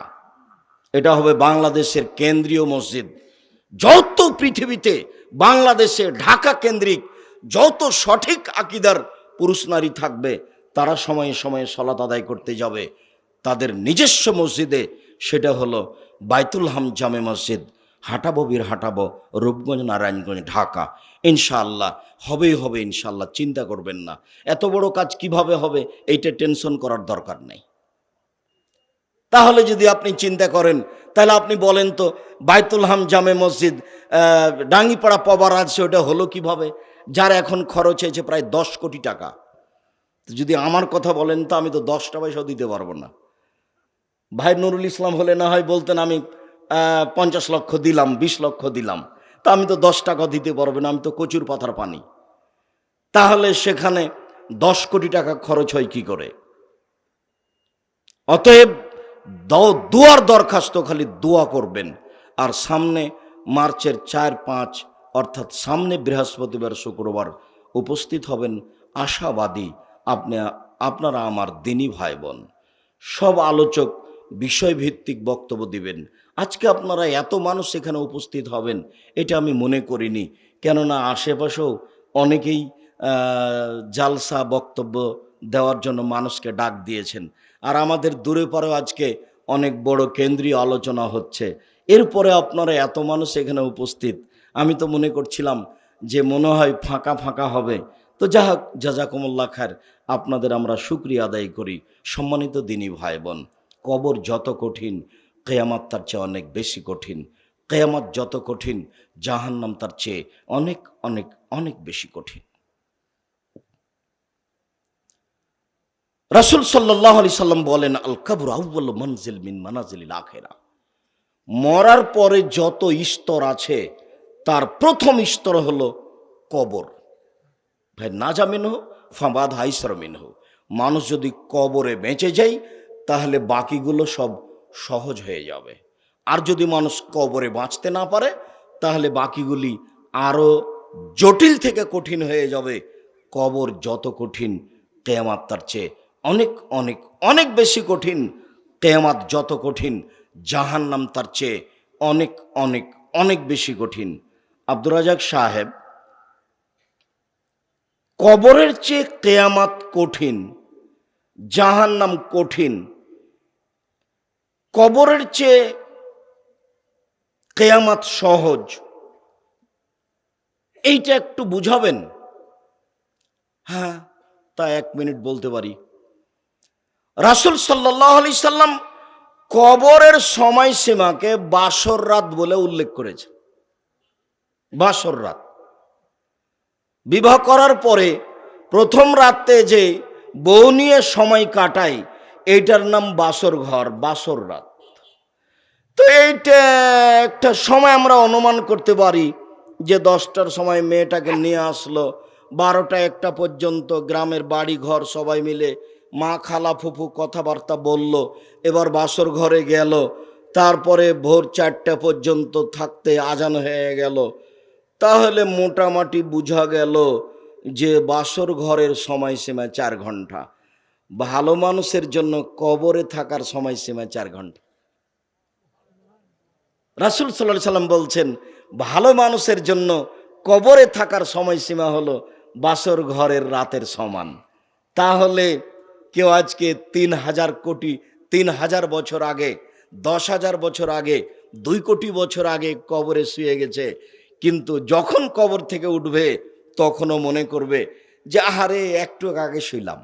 এটা হবে বাংলাদেশের কেন্দ্রীয় মসজিদ। যত পৃথিবীতে বাংলাদেশে ঢাকা কেন্দ্রিক যত সঠিক আকীদার পুরুষ নারী থাকবে, তারা সময়ে সময়ে সালাত আদায় করতে যাবে তাদের নিজস্ব মসজিদে। সেটা হলো বাইতুল হাম জামে মসজিদ, হাটাববির হাটাবো, রূপগঞ্জ, নারায়ণগঞ্জ, ঢাকা। ইনশাআল্লাহ হবেই হবে, ইনশাআল্লাহ, চিন্তা করবেন না। এত বড় কাজ কিভাবে হবে এইটা টেনশন করার দরকার নেই। তাহলে যদি আপনি চিন্তা করেন, তাহলে আপনি বলেন তো বাইতুল হাম জামে মসজিদ ডাঙ্গিপাড়া পবার আছে, ওটা হলো কিভাবে? যার এখন খরচ হয়েছে প্রায় 10 কোটি টাকা। যদি আমার কথা বলেন তো আমি তো 10টা পয়সাও দিতে পারবো না। ভাই নুরুল ইসলাম হলে না হয় বলতেন আমি 50 লক্ষ দিলাম, 20 লক্ষ দিলাম, তা আমি তো 10 টাকা দিতে পারবো না, আমি তো কচুর পাতার পানি। তাহলে সেখানে 10 কোটি টাকা খরচ হয় কি করে? অতএব দুয়ার দরখাস্ত, খালি দোয়া করবেন। আর সামনে মার্চের 4-5 অর্থাৎ সামনে বৃহস্পতিবার শুক্রবার উপস্থিত হবেন। আশাবাদী আপনারা আমার দিনী ভাই বোন, সব আলোচক বিষয়ভিত্তিক বক্তব্য দিবেন। আজকে আপনারা এত মানুষ এখানে উপস্থিত হবেন এটা আমি মনে করিনি, কেননা আশেপাশেও অনেকেই জালসা বক্তব্য দেওয়ার জন্য মানুষকে ডাক দিয়েছেন। আর আমাদের দূরে পরেও আজকে অনেক বড় কেন্দ্রীয় আলোচনা হচ্ছে, এরপরে আপনারা এত মানুষ এখানে উপস্থিত, আমি তো মনে করছিলাম যে মনে হয় ফাঁকা ফাঁকা হবে। তো যা হোক, জাযাকুমুল্লাহ খায়ের, আপনাদের আমরা শুকরিয়া আদায় করি। সম্মানিত দিনী ভাই বোন, কবর যত কঠিন, কিয়ামত তার চেয়ে অনেক বেশি কঠিন। কিয়ামত যত কঠিন, জাহান্নাম তার চেয়ে অনেক অনেক অনেক বেশি কঠিন। রাসূল সাল্লাল্লাহু আলাইহি সাল্লাম বলেন, আল কবর আউয়ালু মানজিল মিন মানাজিলিল আখিরাহ। মরার পরে যত স্তর আছে তার প্রথম স্তর হলো কবর। ভাই নাজা মিনহু ফাবাদ আইসার মিনহু। মানুষ যদি কবরে বেঁচে যায় তাহলে বাকিগুলো সব সহজ হয়ে যাবে। আর যদি মানুষ কবরে বাঁচতে না পারে তাহলে বাকিগুলি আরো জটিল থেকে কঠিন হয়ে যাবে। কবর যত কঠিন, কিয়ামত তার চেয়ে অনেক অনেক অনেক বেশি কঠিন। কিয়ামত যত কঠিন, জাহান্নাম তার চেয়ে অনেক অনেক অনেক বেশি কঠিন। আব্দুর রাজাক সাহেব, কবরের চেয়ে কিয়ামত কঠিন, জাহান্নাম কঠিন, কবরের চেয়ে কিয়ামত সহজ, এইটা একটু বুঝাবেন? হ্যাঁ, তা 1 মিনিট বলতে পারি। রাসূল সাল্লাল্লাহু আলাইহি সাল্লাম কবরের সময়সীমাকে বাসর রাত বলে উল্লেখ করেছে। বাসর রাত, বিবাহ করার পরে প্রথম রাতে যে বউ নিয়ে সময় কাটাই, এইটার নাম বাসর ঘর, বাসর রাত। তো এইটা একটা সময় আমরা অনুমান করতে পারি যে 10টার সময় মেয়েটাকে নিয়ে আসলো, 12টা-1টা পর্যন্ত গ্রামের বাড়ি ঘর সবাই মিলে মা খালা ফুফু কথাবার্তা বলল, এবার বাসর ঘরে গেল, তারপরে ভোর 4টা পর্যন্ত থাকতে আজান হয়ে গেল। তাহলে মোটামুটি বোঝা গেল যে বাসর ঘরের সময়সীমা 4 ঘন্টা। ভালো মানুষের জন্য কবরে থাকার সময়সীমা 4 ঘন্টা। রাসূল সাল্লাল্লাহু আলাইহি সাল্লাম বলছেন, ভালো মানুষের জন্য কবরে থাকার সময়সীমা হলো বাসর ঘরের রাতের সমান। তাহলে কেউ আজকে 3,000 বছর আগে, 10,000 বছর আগে, 2 কোটি বছর আগে কবরে শুয়ে গেছে, কিন্তু যখন কবর থেকে উঠবে তখনও মনে করবে যে আহারে একটু আগে শুইলাম।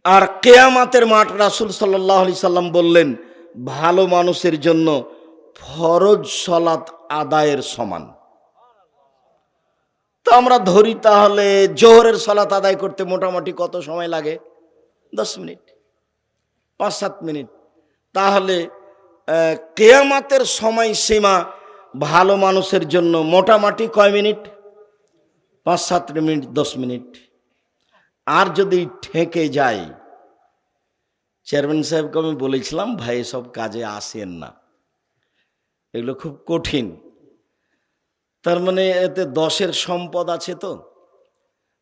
আর কিয়ামতের মাঠ, রাসূল সাল্লাল্লাহু আলাইহি সাল্লাম বললেন, ভালো মানুষের জন্য ফরজ সালাত আদায়ের সমান। তো আমরা ধরি তাহলে জোহরের সালাত আদায় করতে মোটামুটি কত সময় লাগে? 10 মিনিট, 5-7 মিনিট। তাহলে কিয়ামতের সময়সীমা ভালো মানুষের জন্য মোটামুটি কয় মিনিট? 5-7 minute, 10 minute. আর যদি ঠেকে যায়, চেয়ারম্যান সাহেবকে আমি বলেছিলাম, ভাই সব কাজে আসেন না, এগুলো খুব কঠিন। তার মানে এতে 10-এর সম্পদ আছে, তো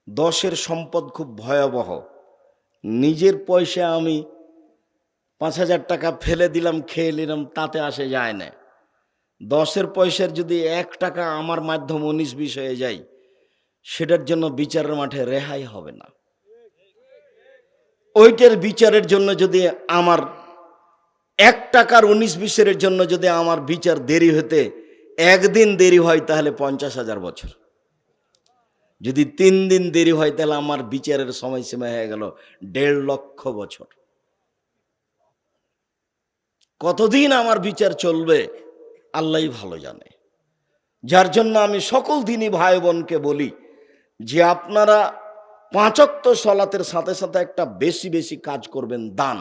10-এর সম্পদ খুব ভয়াবহ। নিজের পয়সা আমি 5,000 টাকা ফেলে দিলাম, খেয়ে নিলাম, তাতে আসে যায় না। 10 পয়সার যদি 1 টাকা আমার মাধ্যম 19-20 হয়ে যায়, সেটার জন্য বিচারের মাঠে রেহাই হবে না। ওইটার বিচারের জন্য যদি আমার 1 টাকার 19-20 জন্য যদি আমার বিচার দেরি হতে একদিন দেরি হয়, তাহলে 50,000 বছর। যদি 3 দিন দেরি হয়, তাহলে আমার বিচারের সময়সীমা হয়ে গেল 1.5 লক্ষ বছর। কতদিন আমার বিচার চলবে আল্লাহই ভালো জানে। যার জন্য আমি সকল দিনই ভাই বোনকে বলি যে আপনারা 5 ওয়াক্ত সালাতের সাথে সাথে একটা বেশি বেশি কাজ করবেন, দান।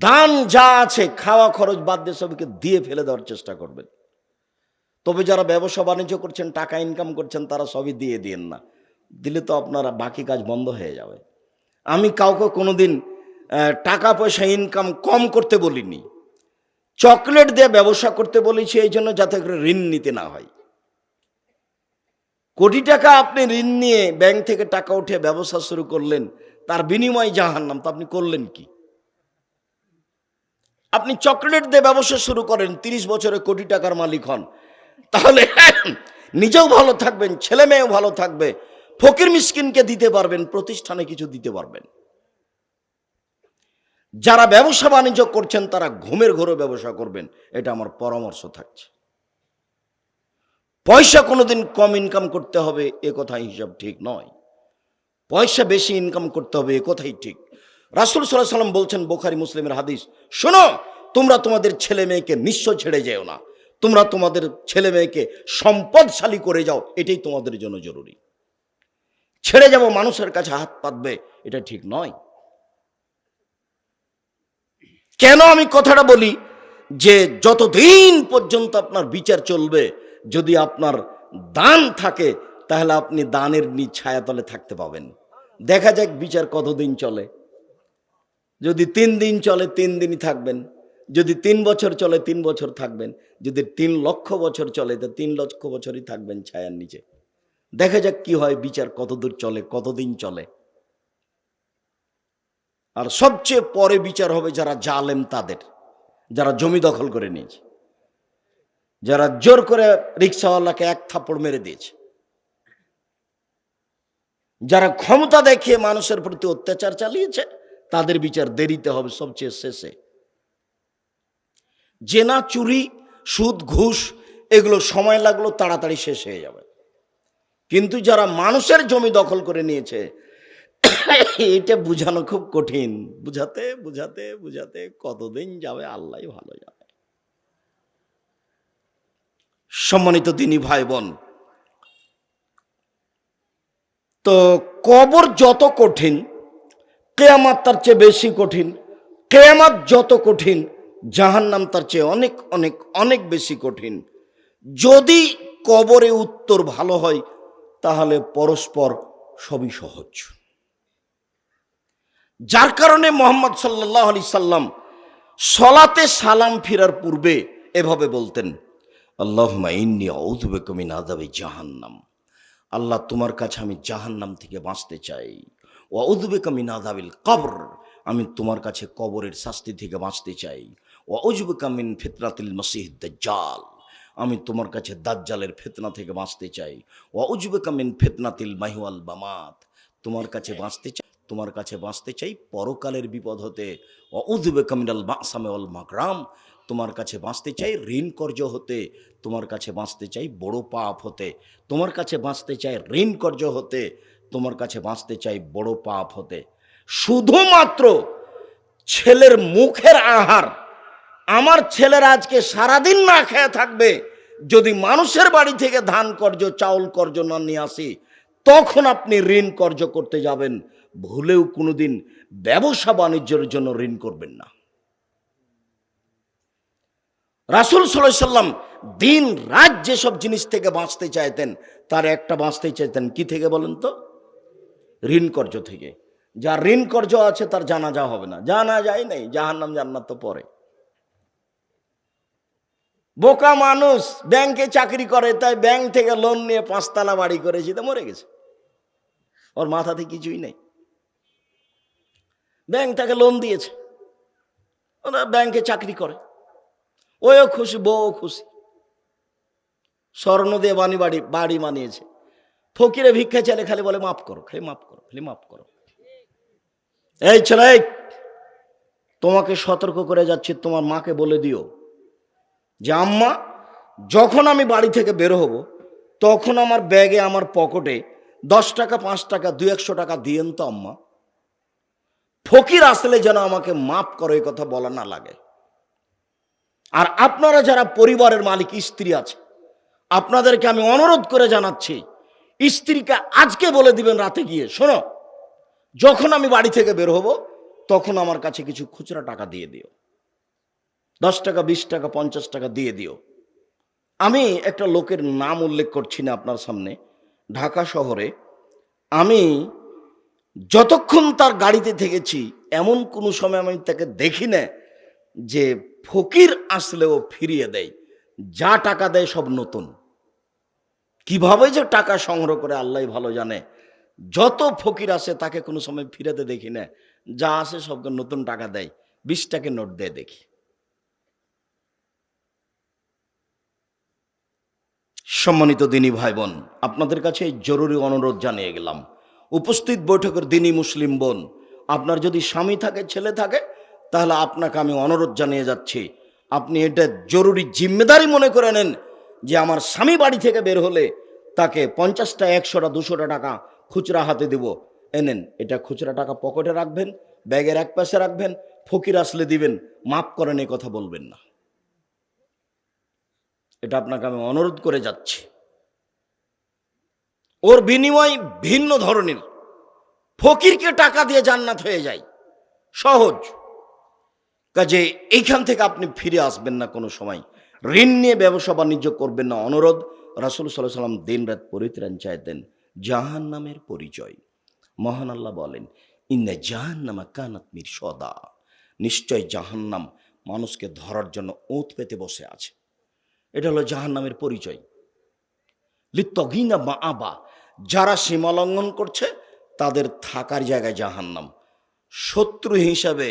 দান যা আছে খাওয়া খরচ বাদ দিয়ে সবকে দিয়ে ফেলে দেওয়ার চেষ্টা করবেন। তবে যারা ব্যবসা বাণিজ্য করছেন, টাকা ইনকাম করছেন, তারা সবই দিয়ে দিয়েন না। দিলে তো আপনারা বাকি কাজ বন্ধ হয়ে যাবে। আমি কাউকে কোনোদিন টাকা পয়সা ইনকাম কম করতে বলিনি। চকলেট দিয়ে ব্যবসা করতে বলেছি এই জন্য, যাতে করে ঋণ নিতে না হয়। কোটি টাকা আপনি ঋণ নিয়ে ব্যাংক থেকে টাকা উঠে ব্যবসা শুরু করলেন, তার বিনিময়ে জাহান্নাম, তো আপনি করলেন কি? আপনি চকলেট দিয়ে ব্যবসা শুরু করেন, 30 বছরে কোটি টাকার মালিক হন, তাহলে নিজেও ভালো থাকবেন, ছেলে মেয়েও ভালো থাকবে, ফকির মিসকিনকে দিতে পারবেন, প্রতিষ্ঠানে কিছু দিতে পারবেন। যারা ব্যবসা বাণিজ্য করছেন তারা ঘুমের ঘরে ব্যবসা করবেন, এটা আমার পরামর্শ থাকছে। পয়সা কোনোদিন কম ইনকাম করতে হবে এ কথা হিসাব ঠিক নয়, পয়সা বেশি ইনকাম করতে হবে এ কথাই ঠিক। রাসূল সাল্লাল্লাহু আলাইহি ওয়াসাল্লাম বলছেন, বুখারী মুসলিমের হাদিস, শোনো, তোমরা তোমাদের ছেলে মেয়েকে নিঃস্ব ছেড়ে যেও না, তোমরা তোমাদের ছেলে মেয়েকে সম্পদশালী করে যাও, এটাই তোমাদের জন্য জরুরি। ছেড়ে যাব মানুষের কাছে হাত পাতবে, এটা ঠিক নয়। কেন আমি কথাটা বলি যে যতদিন পর্যন্ত আপনার বিচার চলবে, যদি আপনার দান থাকে তাহলে আপনি দানের নিজ ছায়াতলে থাকতে পাবেন। দেখা যাক বিচার কতদিন চলে। যদি 3 দিন চলে 3 দিনই থাকবেন, যদি 3 বছর চলে 3 বছর থাকবেন, যদি 3 লক্ষ বছর চলে তো 3 লক্ষ বছরই থাকবেন ছায়ার নিচে। দেখা যাক কি হয়, বিচার কতদূর চলে, কতদিন চলে। আর সবচেয়ে পরে বিচার হবে যারা জালেম তাদের, যারা জমি দখল করে নিয়েছে, যারা জোর করে রিকশাওয়ালাকে 1 থাপ্পড় মেরে দিয়েছে, যারা ক্ষমতা দেখিয়ে মানুষের প্রতি অত্যাচার চালিয়েছে, তাদের বিচার দেরিতে হবে, সবচেয়ে শেষে। জেনা, চুরি, সুদ, ঘুষ এগুলো সময় লাগলো, তাড়াতাড়ি শেষ হয়ে যাবে। কিন্তু যারা মানুষের জমি দখল করে নিয়েছে, এটা বুঝানো খুব কঠিন। বুঝাতে বুঝাতে বুঝাতে কতদিন যাবে আল্লাহই ভালো জানে। সম্মানিত দিনী ভাই বোন, তো কবর যত কঠিন, কিয়ামত তার চেয়ে বেশি কঠিন। কিয়ামত যত কঠিন, জাহান্নাম তার চেয়ে অনেক অনেক অনেক বেশি কঠিন। যদি কবরে উত্তর ভালো হয় তাহলে পরস্পর সবই সহজ। যার কারণে মুহাম্মদ সাল্লাল্লাহু আলাইহি সাল্লাম সালাতে সালাম ফিরার পূর্বে এভাবে বলতেন, আল্লাহুম্মা ইন্নী আউযু বিকা মিন আযাবি জাহান্নাম। আল্লাহ, তোমার কাছে আমি জাহান্নাম থেকে বাঁচতে চাই। ওয়া আউযু বিকা মিন আযাবিল কবর, আমি তোমার কাছে কবরের শাস্তি থেকে বাঁচতে চাই। ওয়া আউযু বিকা মিন ফিতনাতিল মাসিহিদ দাজ্জাল, আমি তোমার কাছে দাজ্জালের ফিতনা থেকে বাঁচতে চাই। ওয়া আউযু বিকা মিন ফিতনাতিল মাহি ওয়াল মামাত, তোমার কাছে বাঁচতে চাই, তোমার কাছে বাঁচতে চাই পরকালের বিপদ হতে। ওয়া আউযু বিকা মিনাল মা'সামি ওয়াল মাগরাম, তোমার কাছে বাঁচতে চাই ঋণ কর্জ হতে, তোমার কাছে বাঁচতে চাই বড় পাপ হতে, তোমার কাছে বাঁচতে চাই ঋণ কর্জ হতে, তোমার কাছে বাঁচতে চাই বড় পাপ হতে। শুধুমাত্র ছেলের মুখের আহার, আমার ছেলের আজকে সারাদিন না খেয়ে থাকবে, যদি মানুষের বাড়ি থেকে ধান কর্জ চাউল কর্জ না নিয়ে আসি, তখন আপনি ঋণ কর্জ করতে যাবেন। ভুলেও কোনোদিন ব্যবসা বাণিজ্যের জন্য ঋণ করবেন না। রাসূল সাল্লাল্লাহু আলাইহি সাল্লাম দিন রাত যেসব জিনিস থেকে বাঁচতে চাইতেন, তার একটা বাঁচতে চাইতেন কি থেকে বলেন তো? ঋণ কর্জ থেকে। যার ঋণ কর্জ আছে তার জানাজা হবে না, জানাজাই নেই, জাহান্নাম জান্নাত তো পরে। বোকা মানুষ ব্যাংকে চাকরি করে, তাই ব্যাংক থেকে লোন নিয়ে 5 তলা বাড়ি করেছি, তো মরে গেছে, ওর মাথাতে কিছুই নেই। ব্যাংক তাকে লোন দিয়েছে, ওরা ব্যাংকে চাকরি করে, ওও খুশি, বউ খুশি, স্বর্ণ দিয়ে বাড়ি বানিয়েছে। ফকিরে ভিক্ষা চাইলে খালি বলে মাফ করো, খালি মাফ করো, খালি মাফ করো। এই ছেলে, তোমাকে সতর্ক করে যাচ্ছি, তোমার মাকে বলে দিও যে আম্মা, যখন আমি বাড়ি থেকে বের হব তখন আমার ব্যাগে, আমার পকেটে 10 টাকা, 5 টাকা, 200-100 টাকা দিয়েন তো আম্মা। ফকির আসলে যেন আমাকে মাফ করো, এই কথা বলা না লাগে। আর আপনারা যারা পরিবারের মালিক, স্ত্রী আছে, আপনাদেরকে আমি অনুরোধ করে জানাচ্ছি, স্ত্রীকে আজকে বলে দিবেন রাতে গিয়ে, শোনো, যখন আমি বাড়ি থেকে বের হব তখন আমার কাছে কিছু খুচরা টাকা দিয়ে দিও, 10 টাকা, 20 টাকা, 50 টাকা দিয়ে দিও। আমি একটা লোকের নাম উল্লেখ করছি না আপনার সামনে, ঢাকা শহরে আমি যতক্ষণ তার গাড়িতে থেকেছি এমন কোনো সময় আমি তাকে দেখি না যে ফকির আসলেও ফিরিয়ে দেয়। যা টাকা দেয় সব নতুন। কিভাবে যে টাকা সংগ্রহ করে আল্লাহ ভালো জানে। যত ফকির আসে তাকে কোনো সময় ফিরাতে দেখি না, যা আসে সবকে নতুন টাকা দেয়, 20 টাকা নোট দেয় দেখি। সম্মানিত দিনী ভাই বোন, আপনাদের কাছে জরুরি অনুরোধ জানিয়ে গেলাম। উপস্থিত বৈঠকের দিনী মুসলিম বোন, আপনার যদি স্বামী থাকে, ছেলে থাকে, তাহলে আপনাকে আমি অনুরোধ জানিয়ে যাচ্ছি, আপনি এটা জরুরি জিম্মেদারি মনে করে নেন যে আমার স্বামী বাড়ি থেকে বের হলে তাকে 50টা, 100টা, 200টা টাকা খুচরা হাতে দেব, এনেন। এটা খুচরা টাকা পকেটে রাখবেন, ব্যাগের এক পাশে রাখবেন, ফকির আসলে দিবেন, মাফ করেন, এই কথা বলবেন না। এটা আপনাকে আমি অনুরোধ করে যাচ্ছি। ওর বিনিময় ভিন্ন ধরনের। ফকিরকে টাকা দিয়ে জান্নাত হয়ে যায়, সহজ কাজে। এইখান থেকে আপনি ফিরে আসবেন না কোনো সময়। ঋণ নিয়ে ব্যবসা বাণিজ্য করবেন না, অনুরোধ। রাসূল সাল্লাল্লাহু আলাইহি ওয়াসাল্লাম দিন রাত পরিত্রাণ চাইতেন। জাহান্নামের পরিচয়, মহান আল্লাহ বলেন, ইন্না জাহান্নামা কানাত মিরসাদা, নিশ্চয় জাহান্নাম মানুষকে ধরার জন্য ওঁত পেতে বসে আছে। এটা হলো জাহান্নামের পরিচয়। লিত্তাগিনা মাআবা, যারা সীমা লঙ্ঘন করছে তাদের থাকার জায়গায় জাহান্নাম। শত্রু হিসাবে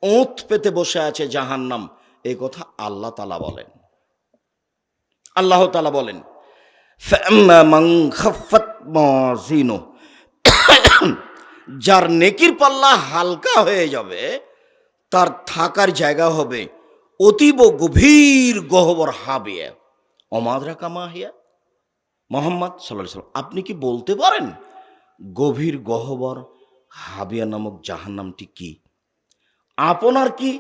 ওঁত পেতে বসে আছে জাহান্নাম, এই কথা আল্লাহ তাআলা বলেন। আল্লাহ তাআলা বলেন, ফাম্মা মান খাফফাত মাওয়াজিনু, যার নেকির পাল্লা হালকা হয়ে যাবে তার থাকার জায়গা হবে অতীব গভীর গহ্বর হাবিয়া। অমাদরাকা মা হিয়া, মুহাম্মদ সাল্লাল্লাহু আলাইহি ওয়াসাল্লাম, আপনি কি বলতে পারেন গভীর গহ্বর হাবিয়া নামক জাহান্নামটি কি? আপনার কি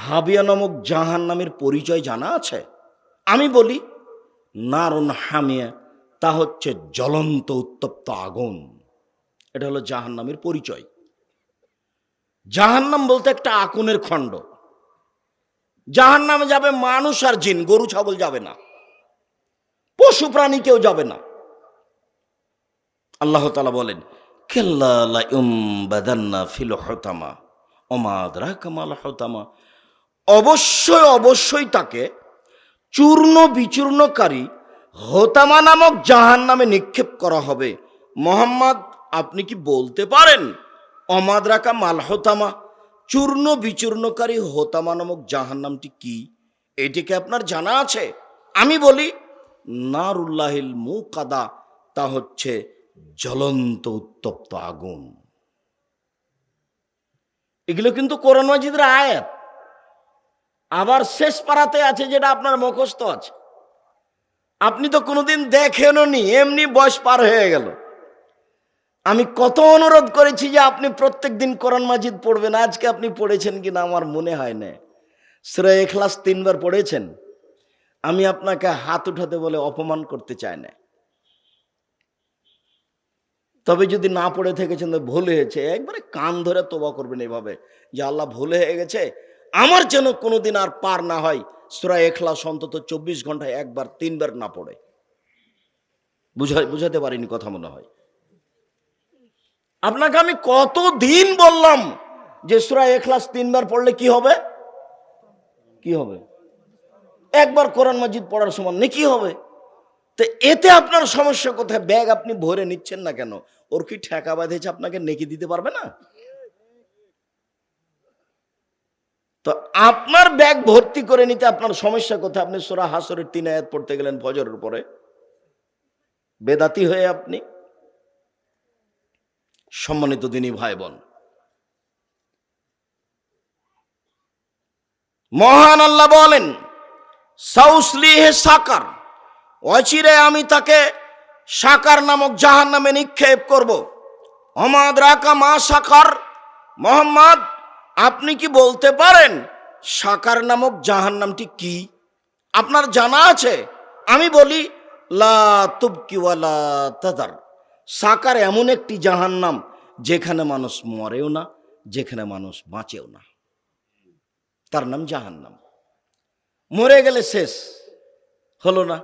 হাবিয়া নামক জাহান্নামের পরিচয় জানা আছে? আমি বলি, নারুন হামিয়া, তা হচ্ছে জ্বলন্ত উত্তপ্ত আগুন। এটা হলো জাহান্নামের পরিচয়। জাহান্নাম বলতে একটা আগুনের খণ্ড। জাহান্নামে যাবে মানুষ আর জিন, গরু ছাগল যাবে না, পশু প্রাণী কেউ যাবে না। আল্লাহ তাআলা বলেন, কাল্লা লা ইউমবাদান্না ফিল হুতামা ওমা আদরাকা মাল হুতামা, অবশ্যই অবশ্যই তাকে চূর্ণ বিচূর্ণকারী হোতামা নামক জাহান্নামে নিক্ষেপ করা হবে। মুহাম্মদ, আপনি কি বলতে পারেন অমাদরাকা মাল হোতামা, চূর্ণ বিচূর্ণকারী হোতামা নামক জাহান্নামটি কি? এটিকে আপনার জানা আছে? আমি বলি, নারুল্লাহিল মুকাদা, তা হচ্ছে জ্বলন্ত উত্তপ্ত আগুন। এগুলো কিন্তু কোরআন মাজিদের আয়াত। আবার শেষ পারাতে আছে যেটা আপনার মুখস্থ আছে, আপনি তো কোনোদিন দেখেননি, এমনি বয়স পার হয়ে গেল। আমি কত অনুরোধ করেছি যে আপনি প্রত্যেক দিন কোরআন মাজিদ পড়বেন, আজকে আপনি পড়েছেন কিনা আমার মনে হয় না। সূরা ইখলাস 3 বার পড়েছেন। আমি আপনাকে হাত উঠাতে বলে অপমান করতে চাই না, তবে যদি না পড়ে থেকেছেন তো ভুল হয়েছে, একবারে কান ধরে তওবা করবেন এভাবে যে আল্লাহ ভুল হয়ে গেছে, আমার যেন কোনোদিন আর পার না হয় সূরা ইখলাস অন্তত 24 ঘন্টায় 1 বার 3 বার না পড়ে। বুঝাতে পারিনি কথা মনে হয়। আপনাকে আমি কত দিন বললাম যে সূরা ইখলাস 3 বার পড়লে কি হবে? কি হবে? একবার কোরআন মাজিদ পড়ার সমান নেকি হবে। তো এতে আপনার সমস্যা কোথায়? ব্যাগ আপনি ভরে নিচ্ছেন না কেন? ওর কি ঠেকা বাঁধেছে আপনাকে নেকি দিতে পারবে না? তো আপনার ব্যাগ ভর্তি করে নিতে আপনার সমস্যা কোথায়? আপনি সূরা হাসরের 3 আয়াত পড়তে গেলেন ফজরের পরে, বেদাতি হয়ে আপনি। সম্মানিত দিনী ভাই বোন, মহান আল্লাহ বলেন সাউসলিহে সাকার, অচিরে আমি তাকে সাকার নামক জাহান্নামে নিক্ষেপ করব। ওমাদ রাকা মা সাকার, মোহাম্মদ আপনি কি বলতে পারেন সাকার নামক জাহান্নামটি কি? আপনার জানা আছে? আমি বলি লা তুবকি ওয়ালা তাদার। সাকার এমন একটি জাহান্নাম যেখানে মানুষ মরেও না, যেখানে মানুষ বাঁচেও না, তার নাম জাহান্নাম। মরে গেলে শেষ হলো না,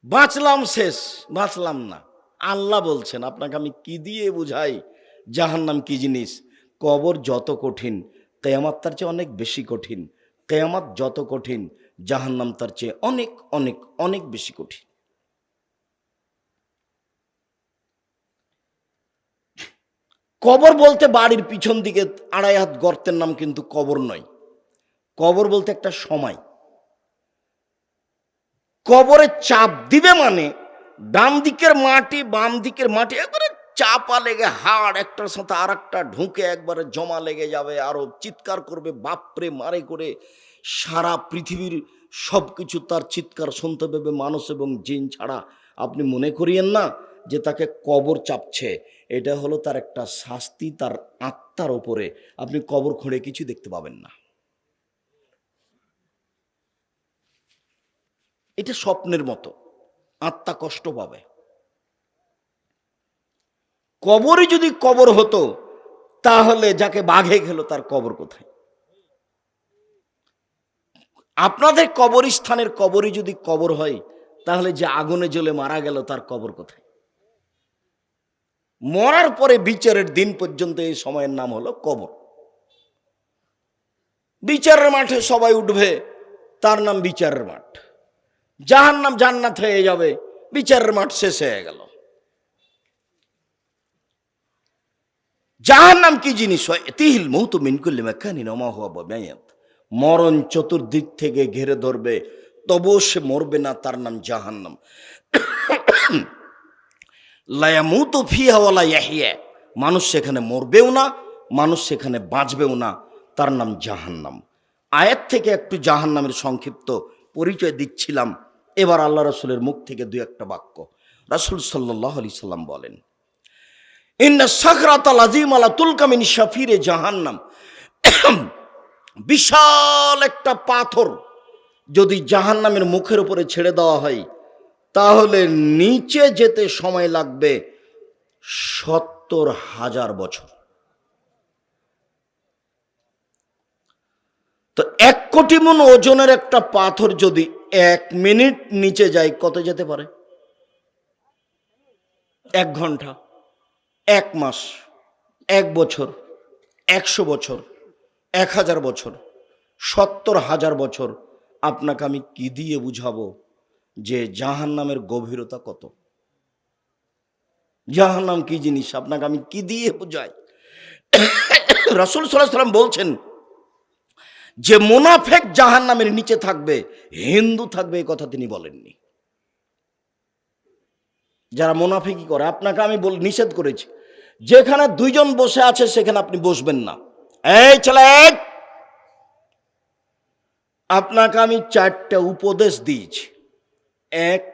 বাঁচলাম শেষ, বাঁচলাম না। আল্লাহ বলছেন আপনাকে আমি কি দিয়ে বুঝাই জাহান্নাম কি জিনিস? কবর যত কঠিন, কিয়ামত তার চেয়ে অনেক বেশি কঠিন। কিয়ামত যত কঠিন, জাহান্নাম তার চেয়ে অনেক অনেক অনেক বেশি কঠিন। কবর বলতে বাড়ির পিছন দিকে 2.5 হাত গর্তের নাম কিন্তু কবর নয়। কবর বলতে একটা সময়। কবরে চাপ দিবে মানে ডান দিকের মাটি বাম দিকের মাটি একবারে চাপা লেগে হাড় একটার সাথে আর একটা ঢুকে একবারে জমা লেগে যাবে, আরো চিৎকার করবে বাপরে মারে করে। সারা পৃথিবীর সবকিছু তার চিৎকার শুনতে পাবে, মানুষ এবং জিন ছাড়া। আপনি মনে করিয়েন না যে তাকে কবর চাপছে, এটা হলো তার একটা শাস্তি তার আত্মার ওপরে। আপনি কবর খুঁড়ে কিছু দেখতে পাবেন না, এটা স্বপ্নের মতো, আত্মা কষ্ট পাবে। কবরই যদি কবর হতো তাহলে যাকে বাঘে খেলো তার কবর কোথায়? আপনাদের কবরস্থানের কবরই যদি কবর হয় তাহলে যে আগুনে জ্বলে মারা গেল তার কবর কোথায়? মরার পরে বিচারের দিন পর্যন্ত এই সময়ের নাম হলো কবর। বিচারের মাঠে সবাই উঠবে, তার নাম বিচারের মাঠ। জাহান্নাম জান্নাত হয়ে যাবে, বিচারের মাঠ শেষ হয়ে গেল। জাহান্নাম কি জিনিস? হয় তিহিল মৌত মিন কুল্লি মাকানিন ওয়া মা হুয়া বিমাইত। মরণ চতুর্দিক থেকে ঘিরে ধরবে, তবুও সে মরবে না, তার নাম জাহান্নাম। লা ইয়ামুতু ফিহা ওয়া লা ইয়াহইয়া, মানুষ সেখানে মরবেও না, মানুষ সেখানে বাঁচবেও না, তার নাম জাহান্নাম। আয়াত থেকে একটু জাহান্নামের সংক্ষিপ্ত পরিচয় দিচ্ছিলাম। এবার আল্লাহ রাসূলের মুখ থেকে 2-1 বাক্য। রাসূল সাল্লাল্লাহু আলাইহি সাল্লাম বলেন ইন্না সাকরাতাল আযীমা লা তুলকা মিন শাফিরে জাহান্নাম। বিশাল একটা পাথর যদি জাহান্নামের মুখের উপরে ছেড়ে দেওয়া হয় তাহলে নিচে যেতে সময় লাগবে 70,000 বছর। তো 1 কোটি মণ ওজনের একটা পাথর যদি 1 মিনিট নিচে যায় কত যেতে পারে? 1 ঘন্টা, 1 মাস, 1 বছর, 100 বছর, 1000 বছর, 70,000 বছর। আপনাকে আমি কি দিয়ে বুঝাবো যে জাহান্নামের গভীরতা কত? জাহান্নাম কি জিনিস আপনাকে আমি কি দিয়ে বুঝাই? রাসূল সাল্লাল্লাহু আলাইহি ওয়াসাল্লাম বলছেন যে মুনাফিক জাহান্নামের নিচে থাকবে, হিন্দু থাকবে, এই কথা তিনি বলেননি। যারা মুনাফিকি করে আপনাকে আমি নিষেধ করেছি, যেখানে 2 জন বসে আছে সেখানে আপনি বসবেন না। এই ছেলে, আপনাকে আমি 4টা উপদেশ দিয়েছি। 1,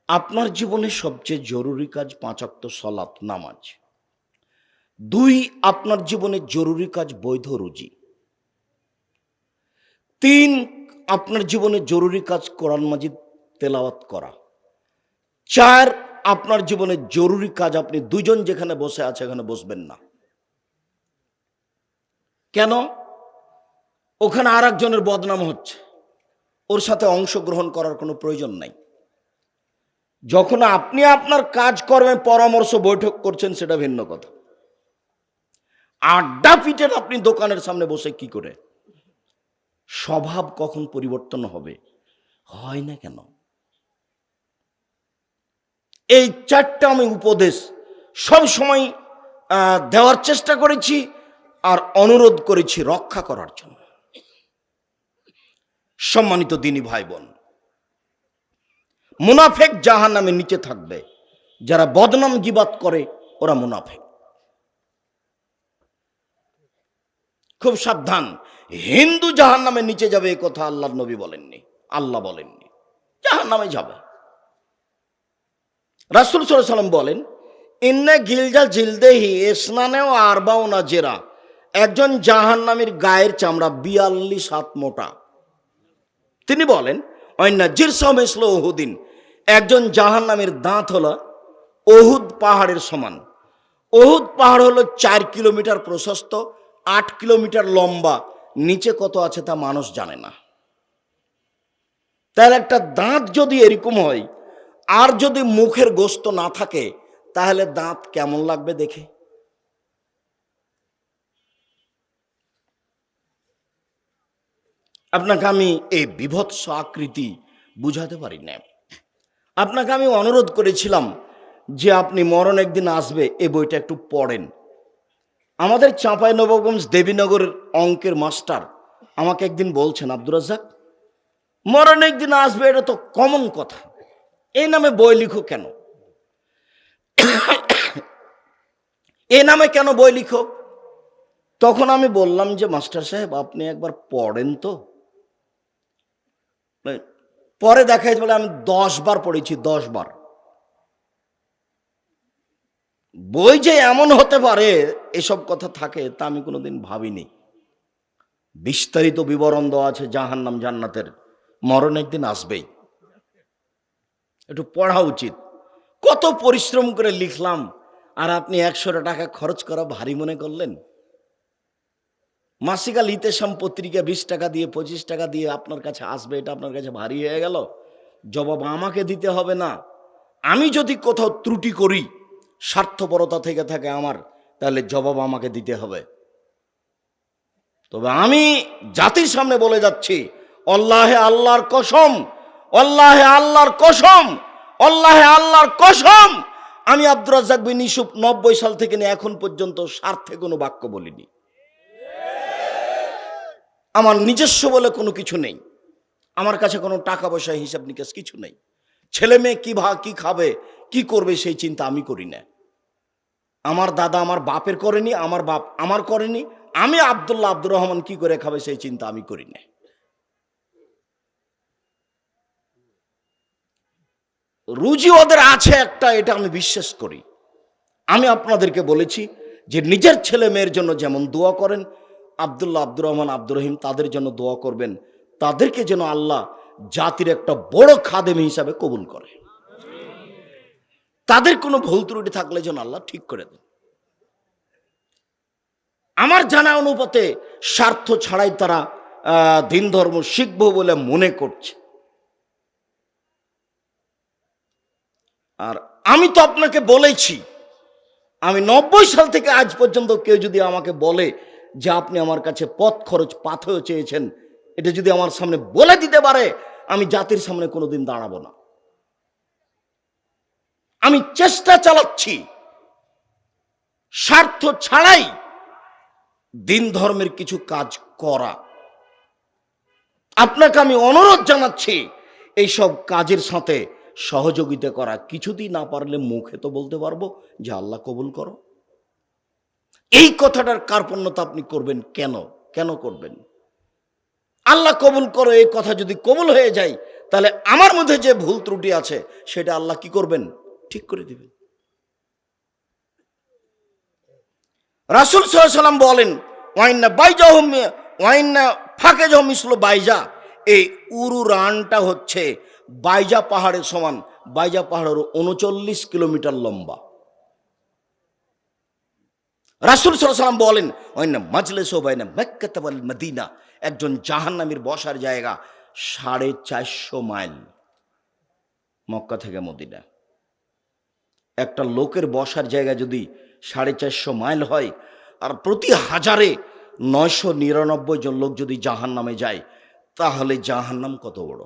আপনার জীবনে সবচেয়ে জরুরি কাজ 5 ওয়াক্ত সালাত নামাজ। 2, আপনার জীবনে জরুরি কাজ বৈধ রুজি। 3, আপনার জীবনে জরুরি কাজ কোরআন মাজিদ তেলাওয়াত করা। 4, আপনার জীবনে জরুরি কাজ আপনি 2 জন যেখানে বসে আছে এখানে বসবেন না। কেন? ওখানে আর একজনের বদনাম হচ্ছে, ওর সাথে অংশগ্রহণ করার কোনো প্রয়োজন নাই। যখন আপনি আপনার কাজ কর্মে পরামর্শ বৈঠক করছেন সেটা ভিন্ন কথা। আড্ডা পিটেন আপনি দোকানের সামনে বসে কি করে? স্বভাব কখন পরিবর্তন হবে? হয় না কেন? এই 4টা আমি উপদেশ সব সময় দেওয়ার চেষ্টা করেছি। আর অনুরোধ করেছি রক্ষা করার জন্য। সম্মানিত দিনী ভাই বোন, মুনাফেক জাহান্নামের নিচে থাকবে, যারা বদনাম গীবাত করে ওরা মুনাফেক। খুব সাবধান, হিন্দু জাহান্নামের নিচে যাবে এই কথা আল্লাহর নবী বলেননি, আল্লাহ বলেননি, জাহান্নামে যাবে। রাসূল সাল্লাল্লাহু আলাইহি ওয়াসাল্লাম বলেন, ইন্না গিলজা জিলদেহি ইসনানেও আরবাউনা জেরা, একজন জাহান্নামীর গায়ের চামড়া 42 হাত মোটা। তিনি বলেন, অন্যা জিরসামেসল ওহুদিন, একজন জাহান্নামীর দাঁত হলো ওহুদ পাহাড়ের সমান। ওহুদ পাহাড় হলো 4 কিলোমিটার প্রশস্ত, 8 কিলোমিটার লম্বা, নিচে কত আছে তা মানুষ জানে না। তাহলে একটা দাঁত যদি এরকম হয় আর যদি মুখের গোস্ত না থাকে, তাহলে দাঁত কেমন লাগবে দেখে। আপনাকে আমি এই বিভৎস আকৃতি বুঝাতে পারি না। আপনাকে আমি অনুরোধ করেছিলাম যে আপনি মরণ একদিন আসবে, এই বইটা একটু পড়েন। আমাদের চাঁপাইনবাবগঞ্জ দেবীনগরের অঙ্কের মাস্টার আমাকে একদিন বলছেন, আব্দুর রাজ্জাক, মরণ একদিন আসবে, এটা তো কমন কথা, এই নামে বই লিখো কেন? এ নামে কেন বই লিখো? তখন আমি বললাম যে মাস্টার সাহেব, আপনি একবার পড়েন তো। পরে দেখা যাচ্ছে বলে আমি 10 বার পড়েছি, 10 বার। বই যে এমন হতে পারে এসব কথা থাকে তা আমি কোনোদিন ভাবিনি। বিস্তারিত বিবরণ দেওয়া আছে জাহান্নাম জান্নাতের, মরণ একদিন আসবেই, একটু পড়া উচিত। কত পরিশ্রম করে লিখলাম আর আপনি 100 টাকা খরচ করা ভারী মনে করলেন। মাসিকাল ইতেসাম পত্রিকা 20 টাকা দিয়ে 25 টাকা দিয়ে আপনার কাছে আসবে, এটা আপনার কাছে ভারী হয়ে গেল। জবাব আমাকে দিতে হবে না। আমি যদি কোথাও ত্রুটি করি, স্বার্থপরতা থেকে থাকে আমার, তাহলে জবাব আমাকে দিতে হবে। তবে আমি জাতির সামনে বলে যাচ্ছি, আল্লাহে আল্লাহর কসম, আল্লাহে আল্লাহর কসম, আল্লাহে আল্লাহর কসম, আমি আব্দুর রাজ্জাক বিন ইউসুফ 90 সাল থেকে নিয়ে এখন পর্যন্ত স্বার্থে কোনো বাক্য বলিনি। আমার নিজস্ব বলে কোনো কিছু নেই, আমার কাছে কোনো টাকা পয়সা হিসাব নিকাশ কিছু নেই। ছেলে মেয়ে কি খাবে কি করবে সেই চিন্তা আমি করি না। আমার দাদা আমার বাপের করেনি, আমার বাপ আমার করেনি। আমি আব্দুল্লাহ আব্দুর রহমান কি করে খাবে সেই চিন্তা আমি করি না। রুজি ওদের আছে একটা, এটা আমি বিশ্বাস করি। আমি আপনাদেরকে বলেছি যে নিজের ছেলে মেয়ের জন্য যেমন দোয়া করেন, আব্দুল্লাহ আব্দুর রহমান আব্দুর রহিম তাদের জন্য দোয়া করবেন, তাদেরকে যেন আল্লাহ জাতির একটা বড় খাদেম হিসাবে কবুল করে। তাদের কোনো ভুল ত্রুটি থাকলে যেন আল্লাহ ঠিক করে দেন। আমার জানা অনুপাতে স্বার্থ ছাড়াই তারা দিন ধর্ম শিখব বলে মনে করছে। আর আমি তো আপনাকে বলেছি, আমি 90 সাল থেকে আজ পর্যন্ত কেউ যদি আমাকে বলে যে আপনি আমার কাছে পথ খরচ পাথেয় চেয়েছেন, এটা যদি আমার সামনে বলে দিতে পারে, আমি জাতির সামনে কোনোদিন দাঁড়াবো না। আমি চেষ্টা চালাচ্ছি স্বার্থ ছাড়াই দিন ধর্মের কিছু কাজ করা। আপনাকে আমি অনুরোধ জানাচ্ছি এইসব কাজের সাথে সহযোগিতা করা। কিছুদিন না পারলে মুখে তো বলতে পারবো যে আল্লাহ কবুল করো। এই কথাটার কার্পণ্যতা আপনি করবেন কেন? কেন করবেন? আল্লাহ কবুল করো এই কথা যদি কবুল হয়ে যায়, তাহলে আমার মধ্যে যে ভুল ত্রুটি আছে সেটা আল্লাহ কি করবেন? ঠিক করে দিবেন। রাসূল সাল্লাল্লাহু আলাইহি ওয়াসাল্লাম বলেন, ওয়াইন্না বাইজাহুম ওয়াইন্না ফাকেজাহুম মিসলু বাইজা, এই উরু রানটা হচ্ছে বাইজা পাহাড়ের সমান। বাইজা পাহাড়ের 39 কিলোমিটার লম্বা। রাসূল সাল্লাল্লাহু আলাইহি ওয়াসাল্লাম বলেন, ওয়াইন্না মাজলিসু বাইনা মক্কা ওয়াল মদিনা, একজন জাহান্নামীর বসার জায়গা 450 মাইল মক্কা থেকে মদিনা। একটা লোকের বসার জায়গা যদি 450 মাইল হয়, আর প্রতি 1000-এ 999 জন লোক যদি জাহান্নামে যায়, তাহলে জাহান্নাম কত বড়।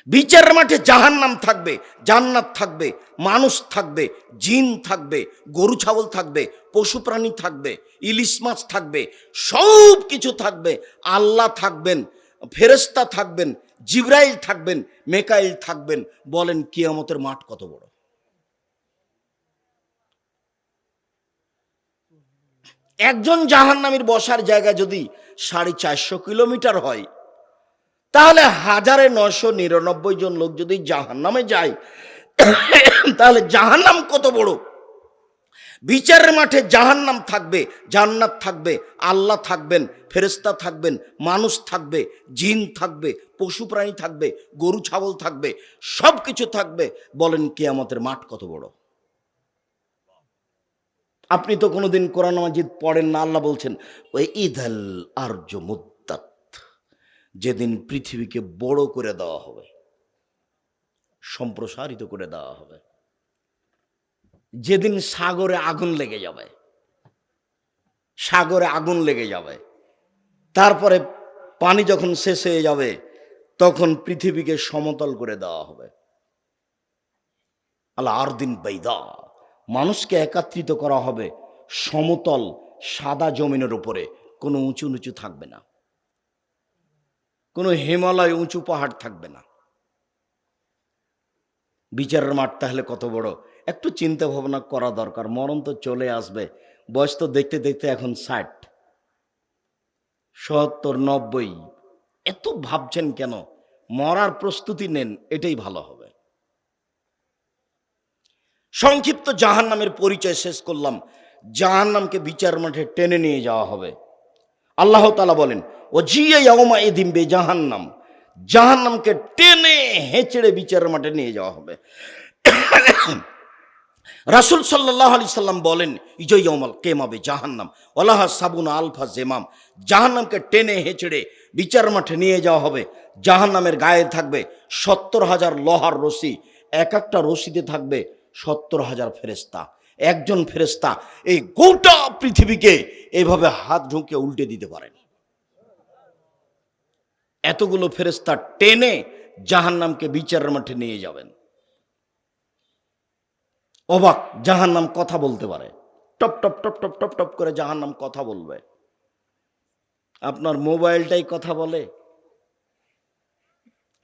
বিচারের মাঠে জাহান্নাম থাকবে, জান্নাত থাকবে, মানুষ থাকবে, জিন থাকবে, গরু ছাগল থাকবে, পশু প্রাণী থাকবে, ইলিশ মাছ থাকবে, সব কিছু থাকবে। আল্লাহ থাকবেন, ফেরেশতা থাকবেন, জিবরাইল থাকবেন, মেকাইল থাকবেন। বলেন কিয়ামতের মাঠ কত বড়! একজন জাহান্নামীর বসার জায়গা যদি 450 কিলোমিটার হয়, তাহলে 1999 জন লোক যদি জাহান্নামে যায়, তাহলে জাহান্নাম কত বড়! বিচারের মাঠে জাহান্নাম থাকবে, জান্নাত থাকবে, আল্লাহ থাকবেন, ফেরেশতা থাকবেন, মানুষ থাকবে, জিন থাকবে, পশু প্রাণী থাকবে, গরু ছাগল থাকবে, সব কিছু থাকবে। বলেন কিয়ামতের মাঠ কত বড়! আপনি তো কোনোদিন কোরআন মাজিদ পড়েন না। আল্লাহ বলছেন ওই ইদাল আরজু মুদ্দাত, যেদিন পৃথিবীকে বড় করে দেওয়া হবে, সম্প্রসারিত করে দেওয়া হবে, যেদিন সাগরে আগুন লেগে যাবে, সাগরে আগুন লেগে যাবে, তারপরে পানি যখন শেষ হয়ে যাবে, তখন পৃথিবীকে সমতল করে দেওয়া হবে। আল্লাহ আরদিন বাইদা, মানুষকে একত্রিত করা হবে সমতল সাদা জমিনের উপরে। কোনো উঁচু নিচু থাকবে না, কোনো হিমালয় উঁচু পাহাড় থাকবে না। বিচারের মাঠ তাহলে কত বড়! একটু চিন্তা ভাবনা করা দরকার। মরণ তো চলে আসবে, বয়স তো দেখতে দেখতে এখন 60, 70, 90। এত ভাবছেন কেন? মরার প্রস্তুতি নেন, এটাই ভালো হবে। সংক্ষিপ্ত জাহান্নামের পরিচয় শেষ করলাম। জাহান্নামকে বিচার মাঠে টেনে নিয়ে যাওয়া হবে। আল্লাহ তাআলা বলেন ও জিয়া ইয়াউমা ইদিম বে জাহান্নাম, জাহান্নামকে টেনে হেঁচড়ে বিচার মাঠে নিয়ে যাওয়া হবে। রাসূল সাল্লাল্লাহু আলাইহি সাল্লাম বলেন ইজা ইয়াউমাল কিয়ামা বে জাহান্নাম ওয়ালাহা সাবুনা আলফা জিমাম, জাহান্নামকে টেনে হেঁচড়ে বিচার মাঠে নিয়ে যাওয়া হবে। জাহান্নামের গায়ে থাকবে 70,000 লোহার রশি, এক একটা রশিতে থাকবে 70,000 ফেরেশতা। একজন ফেরেশতা এই গোটা পৃথিবীকে এইভাবে হাত ঢুকে উল্টে দিতে পারেন। এতগুলো ফেরেশতা টেনে জাহান্নামকে বিচারের মাঠে নিয়ে যাবেন। অবাক, জাহান্নাম কথা বলতে পারে, টপ টপ টপ টপ টপ টপ করে জাহান্নাম কথা বলবে। আপনার মোবাইলটাই কথা বলে।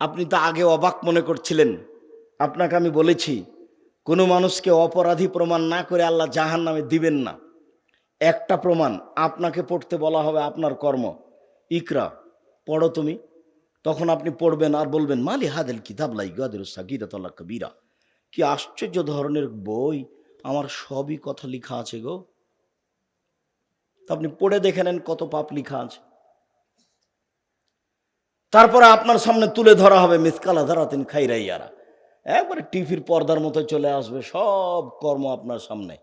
আপনি তো আগে অবাক মনে করছিলেন। আপনাকে আমি বলেছি কোনো মানুষকে অপরাধী প্রমাণ না করে আল্লাহ জাহান্নামে দিবেন না। একটা প্রমাণ, আপনাকে পড়তে বলা হবে আপনার কর্ম। ইকরা, পড়ো তুমি। তখন আপনি পড়বেন আর বলবেন মালি হাদিল কিতাব লা ইগাদিরু সাগীরাতান ওয়ালা কবীরা, কি আশ্চর্য ধরনের বই, আমার সবই কথা লেখা আছে গো। আপনি পড়ে দেখে নেন কত পাপ লেখা আছে। তারপরে আপনার সামনে তুলে ধরা হবে মিসকালা যারাতিন খাইরা ইয়ারা, একবারে টিভির পর্দার মতো চলে আসবে সব কর্ম আপনার সামনে।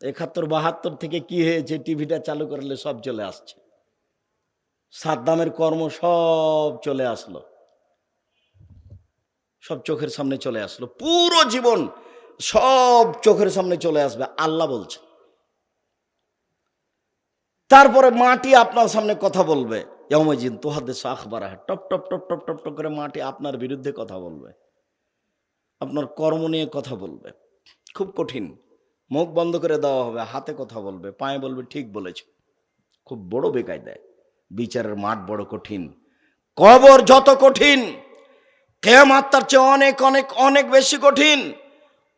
71-72 থেকে কি হয়েছে, টিভিটা চালু করলে সব চলে আসছে। সাদ্দামের কর্ম সব চলে আসলো, সব চোখের সামনে চলে আসলো। পুরো জীবন সব চোখের সামনে চলে আসবে, আল্লাহ বলছে। তারপরে মাটি আপনার সামনে কথা বলবে, ইয়াউমাইজিন তুহাদ্দিসু আখবারাহা, টপ টপ টপ টপ টপ টপ করে মাটি আপনার বিরুদ্ধে কথা বলবে, আপনার কর্ম নিয়ে কথা বলবে। খুব কঠিন। মুখ বন্ধ করে দেওয়া হবে, হাতে কথা বলবে, পায়ে বলবে ঠিক বলেছ। খুব বড় বেকায়দায়। বিচারের মাঠ বড় কঠিন। কবর যত কঠিন, কিয়ামত তার চেয়ে অনেক অনেক অনেক বেশি কঠিন।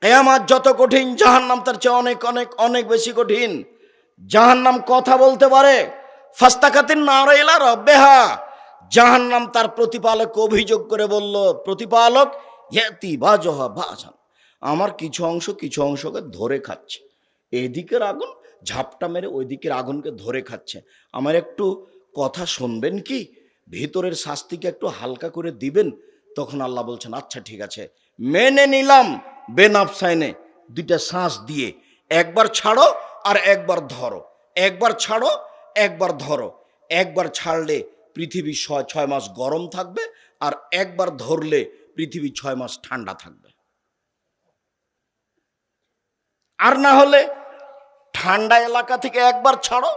কিয়ামত যত কঠিন, জাহান্নাম তার চেয়ে অনেক অনেক অনেক বেশি কঠিন। জাহান্নাম কথা বলতে পারে। ফাস্তাকাতিন নারা ইলা রাব্বিহা, জাহান্নাম তার প্রতিপালককে অভিযোগ করে বলল, প্রতিপালক ইয়াতি বাজহা বাজান, আমার কিছু অংশকে ধরে খাচ্ছে। এদিকের আগুন ঝাপটা মেরে ওই দিকের আগুনকে ধরে খাচ্ছে, আমার একটু কথা শুনবেন কি? ভিতরের শাস্তিকে একটু হালকা করে দিবেন। তখন আল্লাহ বলছেন আচ্ছা ঠিক আছে, মেনে নিলাম। বেনাফসাইনে দুইটা শ্বাস দিয়ে একবার ছাড়ো আর একবার ধরো, একবার ছাড়ো একবার ধরো। একবার ছাড়লে পৃথিবী 6 মাস গরম থাকবে, আর একবার ধরলে পৃথিবী 6 মাস ঠান্ডা থাকবে। আর না হলে ঠান্ডা এলাকা থেকে একবার ছাড়ো,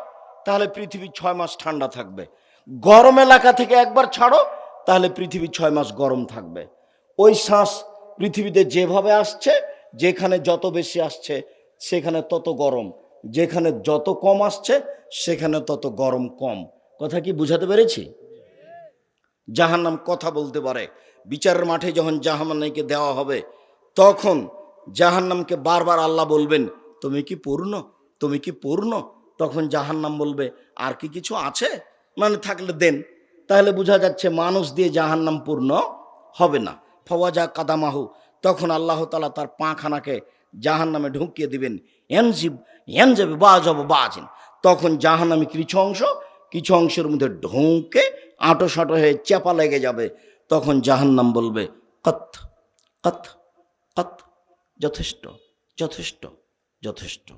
তাহলে পৃথিবী 6 মাস ঠান্ডা থাকবে। গরম এলাকা থেকে একবার ছাড়ো, তাহলে পৃথিবী 6 মাস গরম থাকবে। ওই শ্বাস পৃথিবীতে যেভাবে আসছে, যেখানে যত বেশি আসছে সেখানে তত গরম, যেখানে যত কম আসছে সেখানে তত গরম কম। কথা কি বুঝাতে পেরেছি? জাহান্নাম কথা বলতে পারে। বিচারের মাঠে যখন জাহান্নামকে দেওয়া হবে, তখন জাহান্নামকে বারবার আল্লাহ বলবেন, তুমি কি পূর্ণ, তুমি কি পূর্ণ? তখন জাহান্নাম বলবে, আর কি কিছু আছে, মানে থাকলে দেন। তাহলে বোঝা যাচ্ছে মানুষ দিয়ে জাহান্নাম পূর্ণ হবে না। ফওয়াজা কাদামাহু, তখন আল্লাহ তাআলা তার পাখানাকে জাহান্নামে ঢুকিয়ে দিবেন। এনজাবে বাজাবো বাজিন, তখন জাহান্নামে কিছু অংশের মধ্যে ঢুকে আঁটো সাঁটো হয়ে চাপা লেগে যাবে। তখন জাহান্নাম বলবে, কত কত কত, যথেষ্ট যথেষ্ট যথেষ্ট।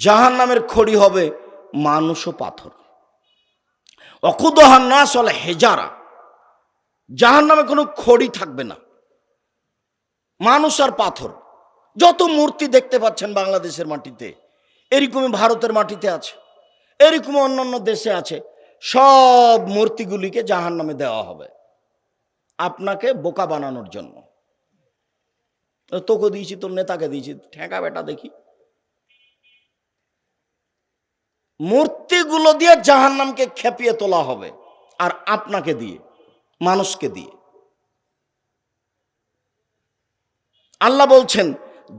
জাহান্নামের খড়ি হবে মানুষ ও পাথর। অকুদহান নাস ওয়াল হেজারা, জাহান্নামে কোনো খড়ি থাকবে না, মানুষ আর পাথর। যত মূর্তি দেখতে পাচ্ছেন বাংলাদেশের মাটিতে, এরকমই ভারতের মাটিতে আছে, এরকম অন্যান্য দেশে আছে। সব মূর্তিগুলিকে জাহান্নামে দেওয়া হবে আপনাকে বোকা বানানোর জন্য। তোকে দিয়েছি, তোর নেতাকে দিয়েছি, ঠেকা বেটা দেখি। মূর্তিগুলো দিয়ে জাহান্নামকে খেপিয়ে তোলা হবে, আর আপনাকে দিয়ে, মানুষকে দিয়ে। আল্লাহ বলছেন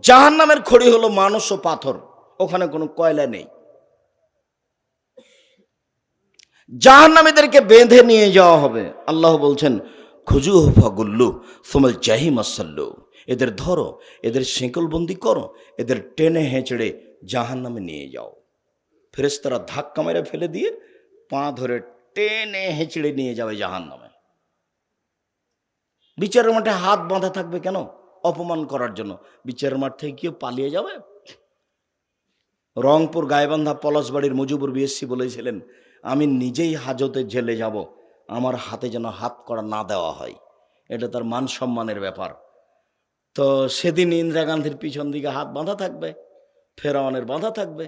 জাহান্নামের খড়ি হলো মানুষ ও পাথর, ওখানে কোনো কয়লা নেই। জাহান্নামীদেরকে বেঁধে নিয়ে যাওয়া হবে। আল্লাহ বলছেন খুজুহু ফাগুল্লু সুমাল জাহিম আসাল্লু, এদের ধরো, এদের শিকলবন্দি করো, এদের টেনে হেঁচড়ে জাহান্নামে নিয়ে যাও। ফেরেশতারা ধাক্কা মেরে ফেলে দিয়ে পা ধরে টেনে হেঁচড়ে নিয়ে যাবে জাহান্নামে। বিচারের মাঠে হাত বাঁধা থাকবে কেন? অপমান করার জন্য। বিচারের মাঠ থেকে কেউ পালিয়ে যাবে? রংপুর গায়েবান্ধা পলাশবাড়ির মুজিবুর বিএসসি বলেছিলেন, আমি নিজেই হাজতে জেলে যাব, আমার হাতে যেন হাত করা না দেওয়া হয়, এটা তার মান সম্মানের ব্যাপার। তো সেদিন ইন্দিরা গান্ধীর পিছন দিকে হাত বাঁধা থাকবে, ফেরাউনের বাঁধা থাকবে,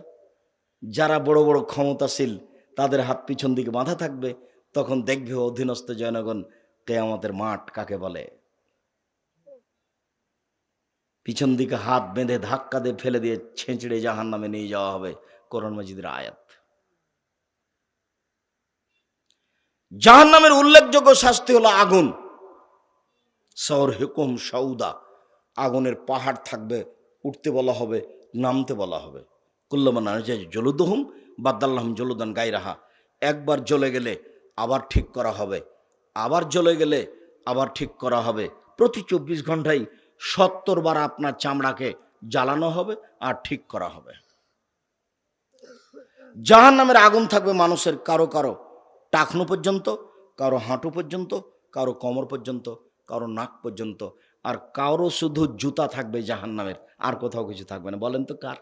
যারা বড় বড় ক্ষমতাশীল তাদের হাত পিছন দিকে বাঁধা থাকবে। তখন দেখবে অধীনস্থ জনগণ কিয়ামতের মাঠ কাকে বলে। পিছন দিকে হাত বেঁধে ধাক্কা দিয়ে ফেলে দিয়ে ছেঁচড়ে জাহান্নামে নিয়ে যাওয়া হবে। কোরআন মাজিদের আয়াত। জাহান্নামের উল্লেখযোগ্য শাস্তি হলো আগুন। সর হুকুম সৌদা, আগুনের পাহাড় থাকবে, উঠতে বলা হবে, নামতে বলা হবে। কুল্লামান জলুদহুম বাদাল্লাহম জলুদান গায়রাহা, একবার জ্বলে গেলে আবার ঠিক করা হবে, আবার জ্বলে গেলে আবার ঠিক করা হবে। প্রতি 24 ঘন্টায় 70 বার আপনার চামড়াকে জ্বালানো হবে আর ঠিক করা হবে। জাহান্নামের আগুন থাকবে মানুষের কারো কারো টাকনু পর্যন্ত, কারো হাঁটু পর্যন্ত, কারো কোমর পর্যন্ত, কারো নাক পর্যন্ত, আর কারো শুধু জুতা থাকবে জাহান্নামের, আর কোথাও কিছু থাকবে না। বলেন তো কার?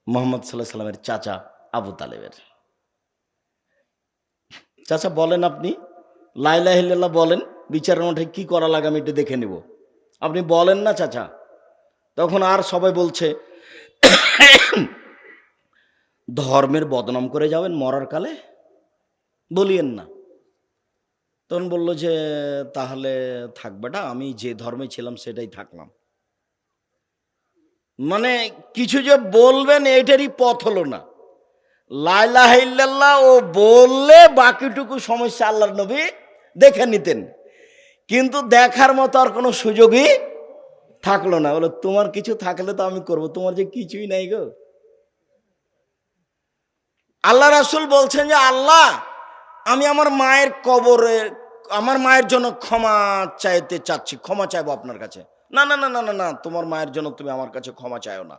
মুহাম্মদ সাল্লাল্লাহু আলাইহি সাল্লামের চাচা আবু তালেবের। চাচা বলেন, আপনি লা ইলাহা ইল্লাল্লাহ বলেন, বিচারের মাঠে কি করা লাগে আমি একটু দেখে নেব। আপনি বলেন না চাচা, তখন আর সবাই বলছে ধর্মের বদনাম করে যাবেন মরার কালে, বলিয়েন না। তখন বলল যে তাহলে থাকবেটা, আমি যে ধর্মে ছিলাম সেটাই থাকলাম। মানে কিছু যে বলবেন এটারই পথ হলো না। লা ইলাহা ইল্লাল্লাহ ও বললে বাকিটুকু সমস্যা আল্লাহর নবী দেখে নিতেন, কিন্তু দেখার মতো আর কোনো সুযোগই থাকলো না। বলো তোমার কিছু থাকলে তো আমি করব, তোমার যে কিছুই নাই গো। আল্লাহ রাসূল বলছেন যে আল্লাহ, আমি আমার মায়ের কবরে, আমার মায়ের জন্য ক্ষমা চাইতে চাচ্ছি, ক্ষমা চাইবো আপনার কাছে। না না না না না না, তোমার মায়ের জন্য তুমি আমার কাছে ক্ষমা চাইও না।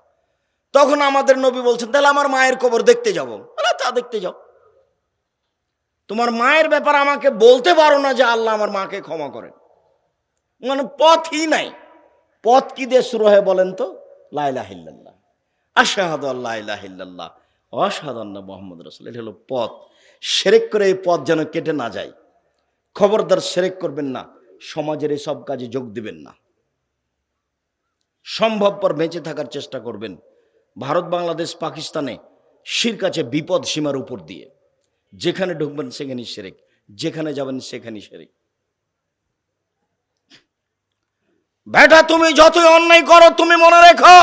তখন আমাদের নবী বলছেন তাহলে আমার মায়ের কবর দেখতে যাবো। তা দেখতে যাও, তোমার মায়ের ব্যাপার আমাকে বলতে পারো না যে আল্লাহ আমার মাকে ক্ষমা করেন। মানে পথই নাই। পথ কি দিয়ে শুরু হয় বলেন তো? লা ইলাহা ইল্লাল্লাহ, আশহাদু আল্লা ইলাহা ইল্লাল্লাহ ওয়া আশহাদু আন্না মুহাম্মাদুর রাসূলুল্লাহ। এটা হলো পথ। শিরক করে এই পথ যেন কেটে না যায়। খবরদার শিরক করবেন না, সমাজের এই সব কাজে যোগ দিবেন না। সম্ভবপর বেঁচে থাকার চেষ্টা করবেন। ভারত, বাংলাদেশ, পাকিস্তানে শিরক আছে বিপদ সীমার উপর দিয়ে। যেখানে ঢুকবেন সেখানে শিরক, যেখানে যাবেন সেখানে শিরক। বেটা তুমি যতই অন্যায় করো, তুমি মনে রেখো,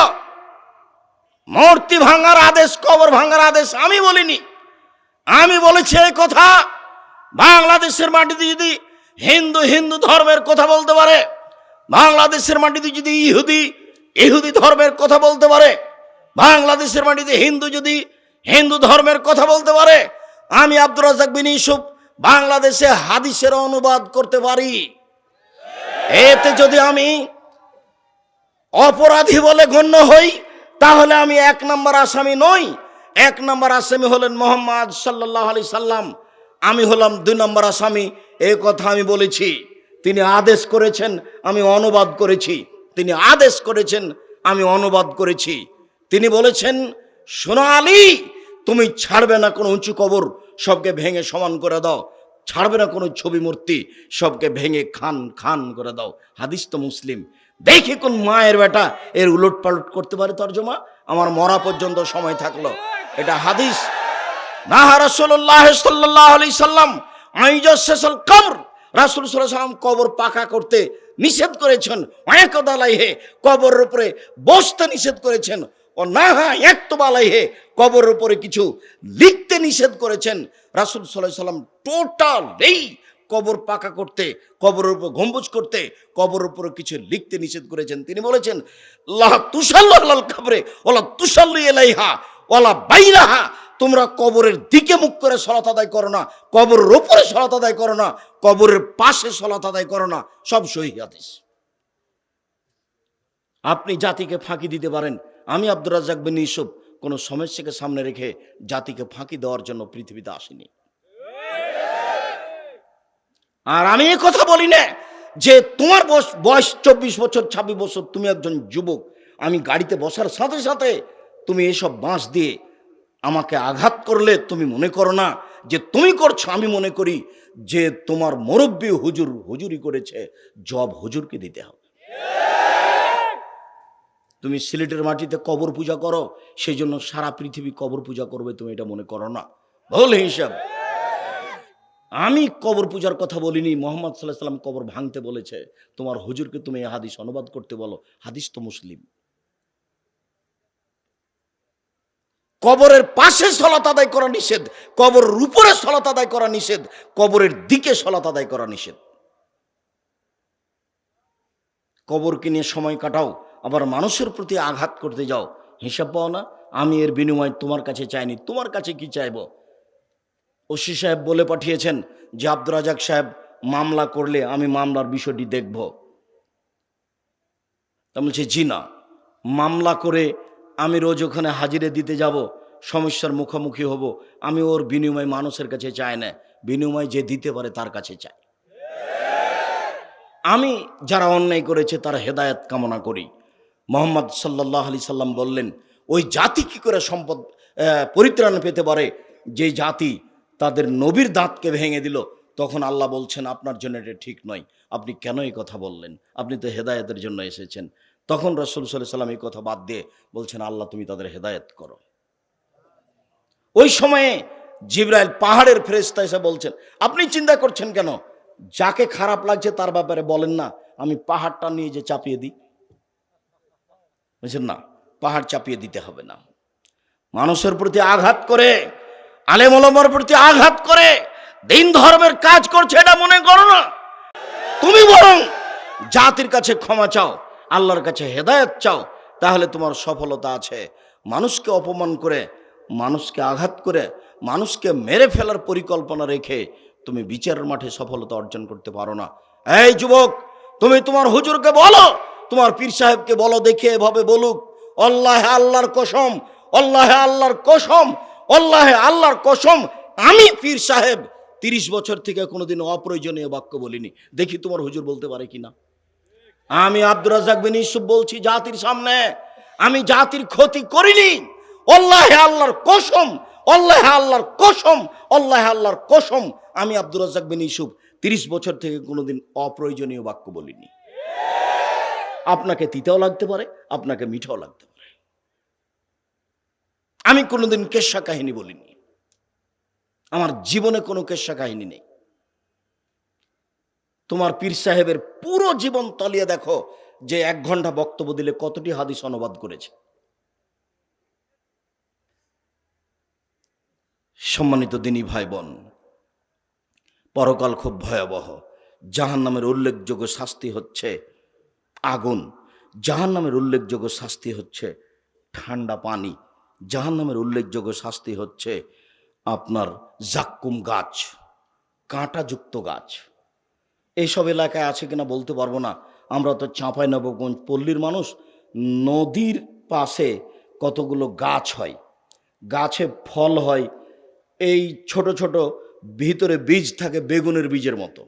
মূর্তি ভাঙার আদেশ, কবর ভাঙার আদেশ আমি বলিনি। আমি বলেছি এই কথা, বাংলাদেশের মাটিতে যদি হিন্দু হিন্দু ধর্মের কথা বলতে পারে, বাংলাদেশের মাটিতে যদি ইহুদি ইহুদি ধর্মের কথা বলতে পারে, বাংলাদেশের মাটিতে হিন্দু যদি হিন্দু ধর্মের কথা বলতে পারে, আমি আব্দুর রাজ্জাক বিন ইউসুফ বাংলাদেশে হাদিসের অনুবাদ করতে পারি। এতে যদি আমি অপরাধী বলে গণ্য হই, তাহলে আমি 1 নম্বর আসামি নই। 1 নম্বর আসামি হলেন মুহাম্মদ সাল্লাল্লাহু আলাইহি সাল্লাম, আমি হলাম 2 নম্বর আসামি। এই কথা আমি বলেছি। তিনি আদেশ করেছেন, আমি অনুবাদ করেছি। তিনি আদেশ করেছেন, আমি অনুবাদ করেছি। তিনি বলেছেন, শোনো আলী, তুমি ছাড়বে না কোনো উঁচু কবর, সবকে ভেঙে সমান করে দাও। ছাড়বে না কোনো ছবি মূর্তি, সবকে ভেঙে খান খান করে দাও। হাদিস তো মুসলিম। দেখি কোন মায়ের বেটা এর উলট পালট করতে পারে তর্জমা। আমার মরা পর্যন্ত সময় থাকলো। এটা হাদিস। নাহা রাসূলুল্লাহ সাল্লাল্লাহু আলাইহি সাল্লাম আইজাসসাল কবর, রাসূল সাল্লাল্লাহু আলাইহি সাল্লাম কবর পাকা করতে নিষেধ করেছেন। ওয়ায়াকুদ আলাইহি, কবরের উপরে বসতে নিষেধ করেছেন। ও নাহা ইয়াকতুব আলাইহি, কবরের উপরে কিছু লিখতে নিষেধ করেছেন। রাসূল সাল্লাল্লাহু আলাইহি সাল্লাম টোটালি কবর পাকা করতে, কবরের উপর গম্বুজ করতে, কবরের উপরে কিছু লিখতে নিষেধ করেছেন। তিনি বলেছেন, লা তুসাল্লু আলাল কবরে ওয়ালা তুসাল্লু ইলাইহা ওয়ালা বাইনাহা, তোমরা কবরের দিকে মুখ করে সালাত আদায় করো না, কবরের উপরে সালাত আদায় করো না, কবরের পাশে সালাত আদায় করো না। সব সহিহ হাদিস। আপনি জাতিকে ফাঁকি দিতে পারেন, আমি আব্দুর রাজ্জাক বিন ইউসুফ কোনো সমস্যাকে সামনে রেখে জাতিকে ফাঁকি দেওয়ার জন্য পৃথিবীতে আসিনি। আর আমি এই কথা বলি না যে তোমার বয়স 24 বছর 26 বছর, তুমি একজন যুবক, আমি গাড়িতে বসার সাথে সাথে তুমি এসব বাঁশ দিয়ে আমাকে আঘাত করলে তুমি মনে করো না যে তুমি করছো। আমি মনে করি যে তোমার মুরব্বী হুজুর হুজুরি করেছে, জব হুজুরকে দিতে হবে। তুমি সিলেটের মাটিতে কবর পূজা করো, সেই জন্য সারা পৃথিবী কবর পূজা করবে, তুমি এটা মনে করো না। ভুল হিসাব। আমি কবর পূজার কথা বলিনি। মুহাম্মদ সাল্লাল্লাহু আলাইহি সাল্লাম কবর ভাঙতে বলেছে। তোমার হুজুরকে তুমি এই হাদিস অনুবাদ করতে বলো। হাদিস তো মুসলিম। কবরের পাশে সালাত আদায় করা নিষেধ, কবরের উপরে সালাত আদায় করা নিষেধ, কবরের দিকে সালাত আদায় করা নিষেধ। কবরকে নিয়ে সময় কাটাও, আবার মানুষের প্রতি আঘাত করতে যাও, হিসাব পাও না। আমি এর বিনিময় তোমার কাছে চাইনি, তোমার কাছে কি চাইব? ওসি সাহেব বলে পাঠিয়েছেন যে আব্দুর রাজ্জাক সাহেব মামলা করলে আমি মামলার বিষয়টি দেখব। তা বলছে জি না, মামলা করে আমি রোজ ওখানে হাজিরে দিতে যাব, সমস্যার মুখোমুখি হব, আমি ওর বিনিময় মানুষের কাছে চাই না, বিনিময় যে দিতে পারে তার কাছে চাই। আমি যারা অন্যায় করেছে তার হেদায়েত কামনা করি। মুহাম্মদ সাল্লাল্লাহু আলাইহি সাল্লাম বললেন, ওই জাতি কি করে সম্পদ পরিত্রাণ পেতে পারে যে জাতি তাদের নবীর দাঁতকে ভেঙে দিল। তখন আল্লাহ বলছেন, আপনার জন্য এটা ঠিক নয়, আপনি কেন এই কথা বললেন? আপনি তো হেদায়েতের জন্য এসেছেন। তখন রাসূল সাল্লাল্লাহু আলাইহি সাল্লাম এই কথা বাদ দিয়ে বলছেন, আল্লাহ তুমি তাদের হেদায়েত করো। ওই সময়ে জিবরাইল পাহাড়ের ফেরেশতা এসে বলছেন, আপনি চিন্তা করছেন কেন? যাকে খারাপ লাগছে তার ব্যাপারে বলেন না, আমি পাহাড়টা নিয়ে যে চাপিয়ে দিই। বুঝছেন না, পাহাড় চাপিয়ে দিতে হবে না। মানুষের প্রতি আঘাত করে, আলেম ওলামার প্রতি আঘাত করে দিন ধর্মের কাজ করছে এটা মনে করো না। তুমি বরং জাতির কাছে ক্ষমা চাও, আল্লাহর কাছে হেদায়েত চাও, তাহলে তোমার সফলতা আছে। মানুষকে অপমান করে, মানুষকে আঘাত করে, মানুষকে মেরে ফেলার পরিকল্পনা রেখে তুমি বিচারের মাঠে সফলতা অর্জন করতে পারো না। এই যুবক, তুমি তোমার হুজুরকে বলো, তোমার পীর সাহেবকে বলো, দেখে এভাবে বলুক, আল্লাহে আল্লাহর কসম, আল্লাহে আল্লাহর কসম, আল্লাহে আল্লাহর কসম, আমি পীর সাহেব 30 বছর থেকে কোনোদিন অপ্রয়োজনীয় বাক্য বলিনি। দেখি তোমার হুজুর বলতে পারে কিনা। আমি আব্দুর রাজ্জাক বিন ইউসুফ বলছি জাতির সামনে, আমি জাতির ক্ষতি করিনি। আল্লাহে আল্লাহর কসম, আল্লাহে আল্লাহর কসম, আল্লাহে আল্লাহর কসম, আমি আব্দুর রাজ্জাক বিন ইউসুফ 30 বছর থেকে কোনোদিন অপ্রয়োজনীয় বাক্য বলিনি। আপনাকে তিতাও লাগতে পারে, আপনাকে মিঠাও লাগতে পারে। আমি কোনোদিন কেচ্ছা কাহিনী বলিনি, আমার জীবনে কোনো কেচ্ছা কাহিনী নেই। তোমার পীর সাহেবের পুরো জীবন তলিয়ে দেখো যে 1 ঘন্টা বক্তব্য দিলে কতটি হাদিস অনুবাদ করেছে। সম্মানিত দিনী ভাই বোন, পরকাল খুব ভয়াবহ। জাহান্নামের উল্লেখযোগ্য শাস্তি হচ্ছে আগুন, জাহান্নামের উল্লেখযোগ্য শাস্তি হচ্ছে ঠান্ডা পানি, জাহান্নামের উল্লেখযোগ্য শাস্তি হচ্ছে আপনার জাক্কুম গাছ, কাঁটাযুক্ত গাছ। এইসব এলাকায় আছে কিনা বলতে পারবো না, আমরা তো চাঁপাইনবাবগঞ্জ পল্লীর মানুষ। নদীর পাশে কতগুলো গাছ হয়, গাছে ফল হয়, এই ছোট ছোট ভিতরে বীজ থাকে বেগুনের বীজের মতো।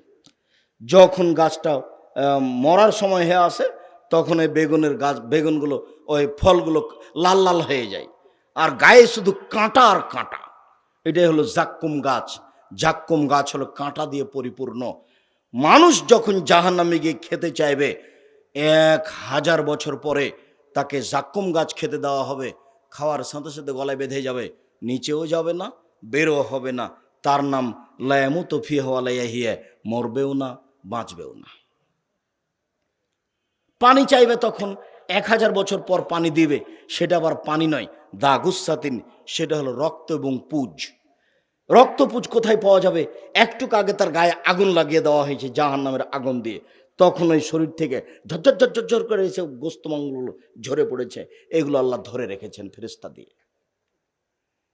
যখন গাছটা মরার সময় হয়ে আসে তখন এই বেগুনের গাছ, বেগুনগুলো, ওই ফলগুলো লাল লাল হয়ে যায়, আর গায়ে শুধু কাঁটা আর কাঁটা। এটাই হলো জাক্কুম গাছ। জাক্কুম গাছ হলো কাঁটা দিয়ে পরিপূর্ণ। মানুষ যখন জাহান্নামে গিয়ে খেতে চাইবে, 1000 বছর পরে তাকে জাক্কুম গাছ খেতে দেওয়া হবে। খাওয়ার সাথে সাথে গলায় বেঁধে যাবে, নিচেও যাবে না, বেরো হবে না। তার নাম লায়ামুতু ফিহা ওয়া লা ইয়াহিয়া, মরবেও না, বাঁচবেও না। পানি চাইবে তখন 1000 বছর পর পানি দিবে, সেটা আবার পানি নয়, দাগুসাতিন, সেটা হলো রক্ত এবং পুজ। রক্তপুজ কোথায় পাওয়া যাবে? একটুকু আগে তার গায়ে আগুন লাগিয়ে দেওয়া হয়েছে জাহান্নামের আগুন দিয়ে, তখন ওই শরীর থেকে ঝরঝর ঝরঝর ঝর করে এসে গোস্তমাংগুলো ঝরে পড়েছে। এগুলো আল্লাহ ধরে রেখেছেন ফেরেশতা দিয়ে।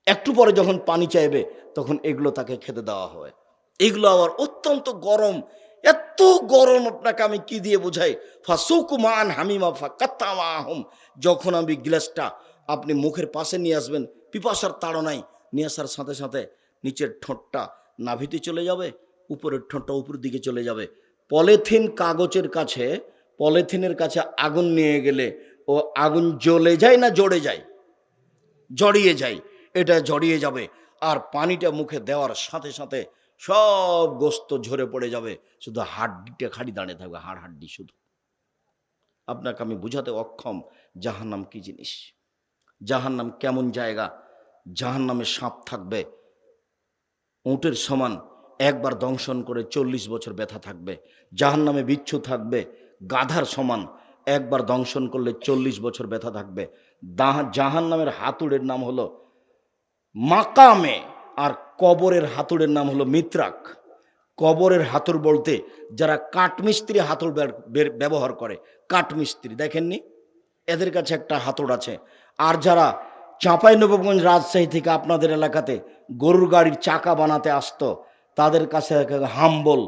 একটু পরে যখন পানি চাইবে তখন এগুলো তাকে খেতে দেওয়া হয়। এগুলো আবার অত্যন্ত গরম, এত গরম আপনাকে আমি কি দিয়ে বোঝাই। ফাসুকুমান হামিমা ফাকাত্তামাহুম, যখন আমি গ্লাসটা আপনি মুখের পাশে নিয়ে আসবেন, পিপাসার তাড়নায় নিয়ে আসার সাথে সাথে নিচের ঠোঁটটা নাভিতে চলে যাবে, উপরের ঠোঁটটা উপর দিকে চলে যাবে। পলিথিন কাগজের কাছে, পলিথিনের কাছে আগুন নিয়ে গেলে ও আগুন জ্বলে যায় না জড়ে যায়? জড়িয়ে যায়। এটা জড়িয়ে যাবে, আর পানিটা মুখে দেওয়ার সাথে সাথে সব গোস্ত ঝরে পড়ে যাবে, শুধু হাড্ডিটা খালি দাঁড়িয়ে থাকবে, হাড় হাড্ডি শুধু। আপনাকে আমি বুঝাতে অক্ষম জাহান্নাম কি জিনিস, জাহান্নাম কেমন জায়গা। জাহান্নামে সাপ থাকবে উটের সমান, একবার দংশন করে 40 বছর ব্যথা থাকবে। জাহান্নামে বিচ্ছু থাকবে গাধার সমান, একবার দংশন করলে 40 বছর ব্যথা থাকবে। জাহান্নামের হাতুড়ের নাম হলো মাকামে, আর কবরের হাতুড়ের নাম হলো মিত্রাক। কবরের হাতুড় বলতে যারা কাঠমিস্ত্রি হাতুড় ব্যবহার করে, কাঠমিস্ত্রি দেখেননি, এদের কাছে একটা হাতুড় আছে। আর যারা চাঁপাইনবাবগঞ্জ রাজশাহী থেকে আপনাদের এলাকাতে গরুর গাড়ির চাকা বানাতে আসতো, তাদের কাছে হাম্বল,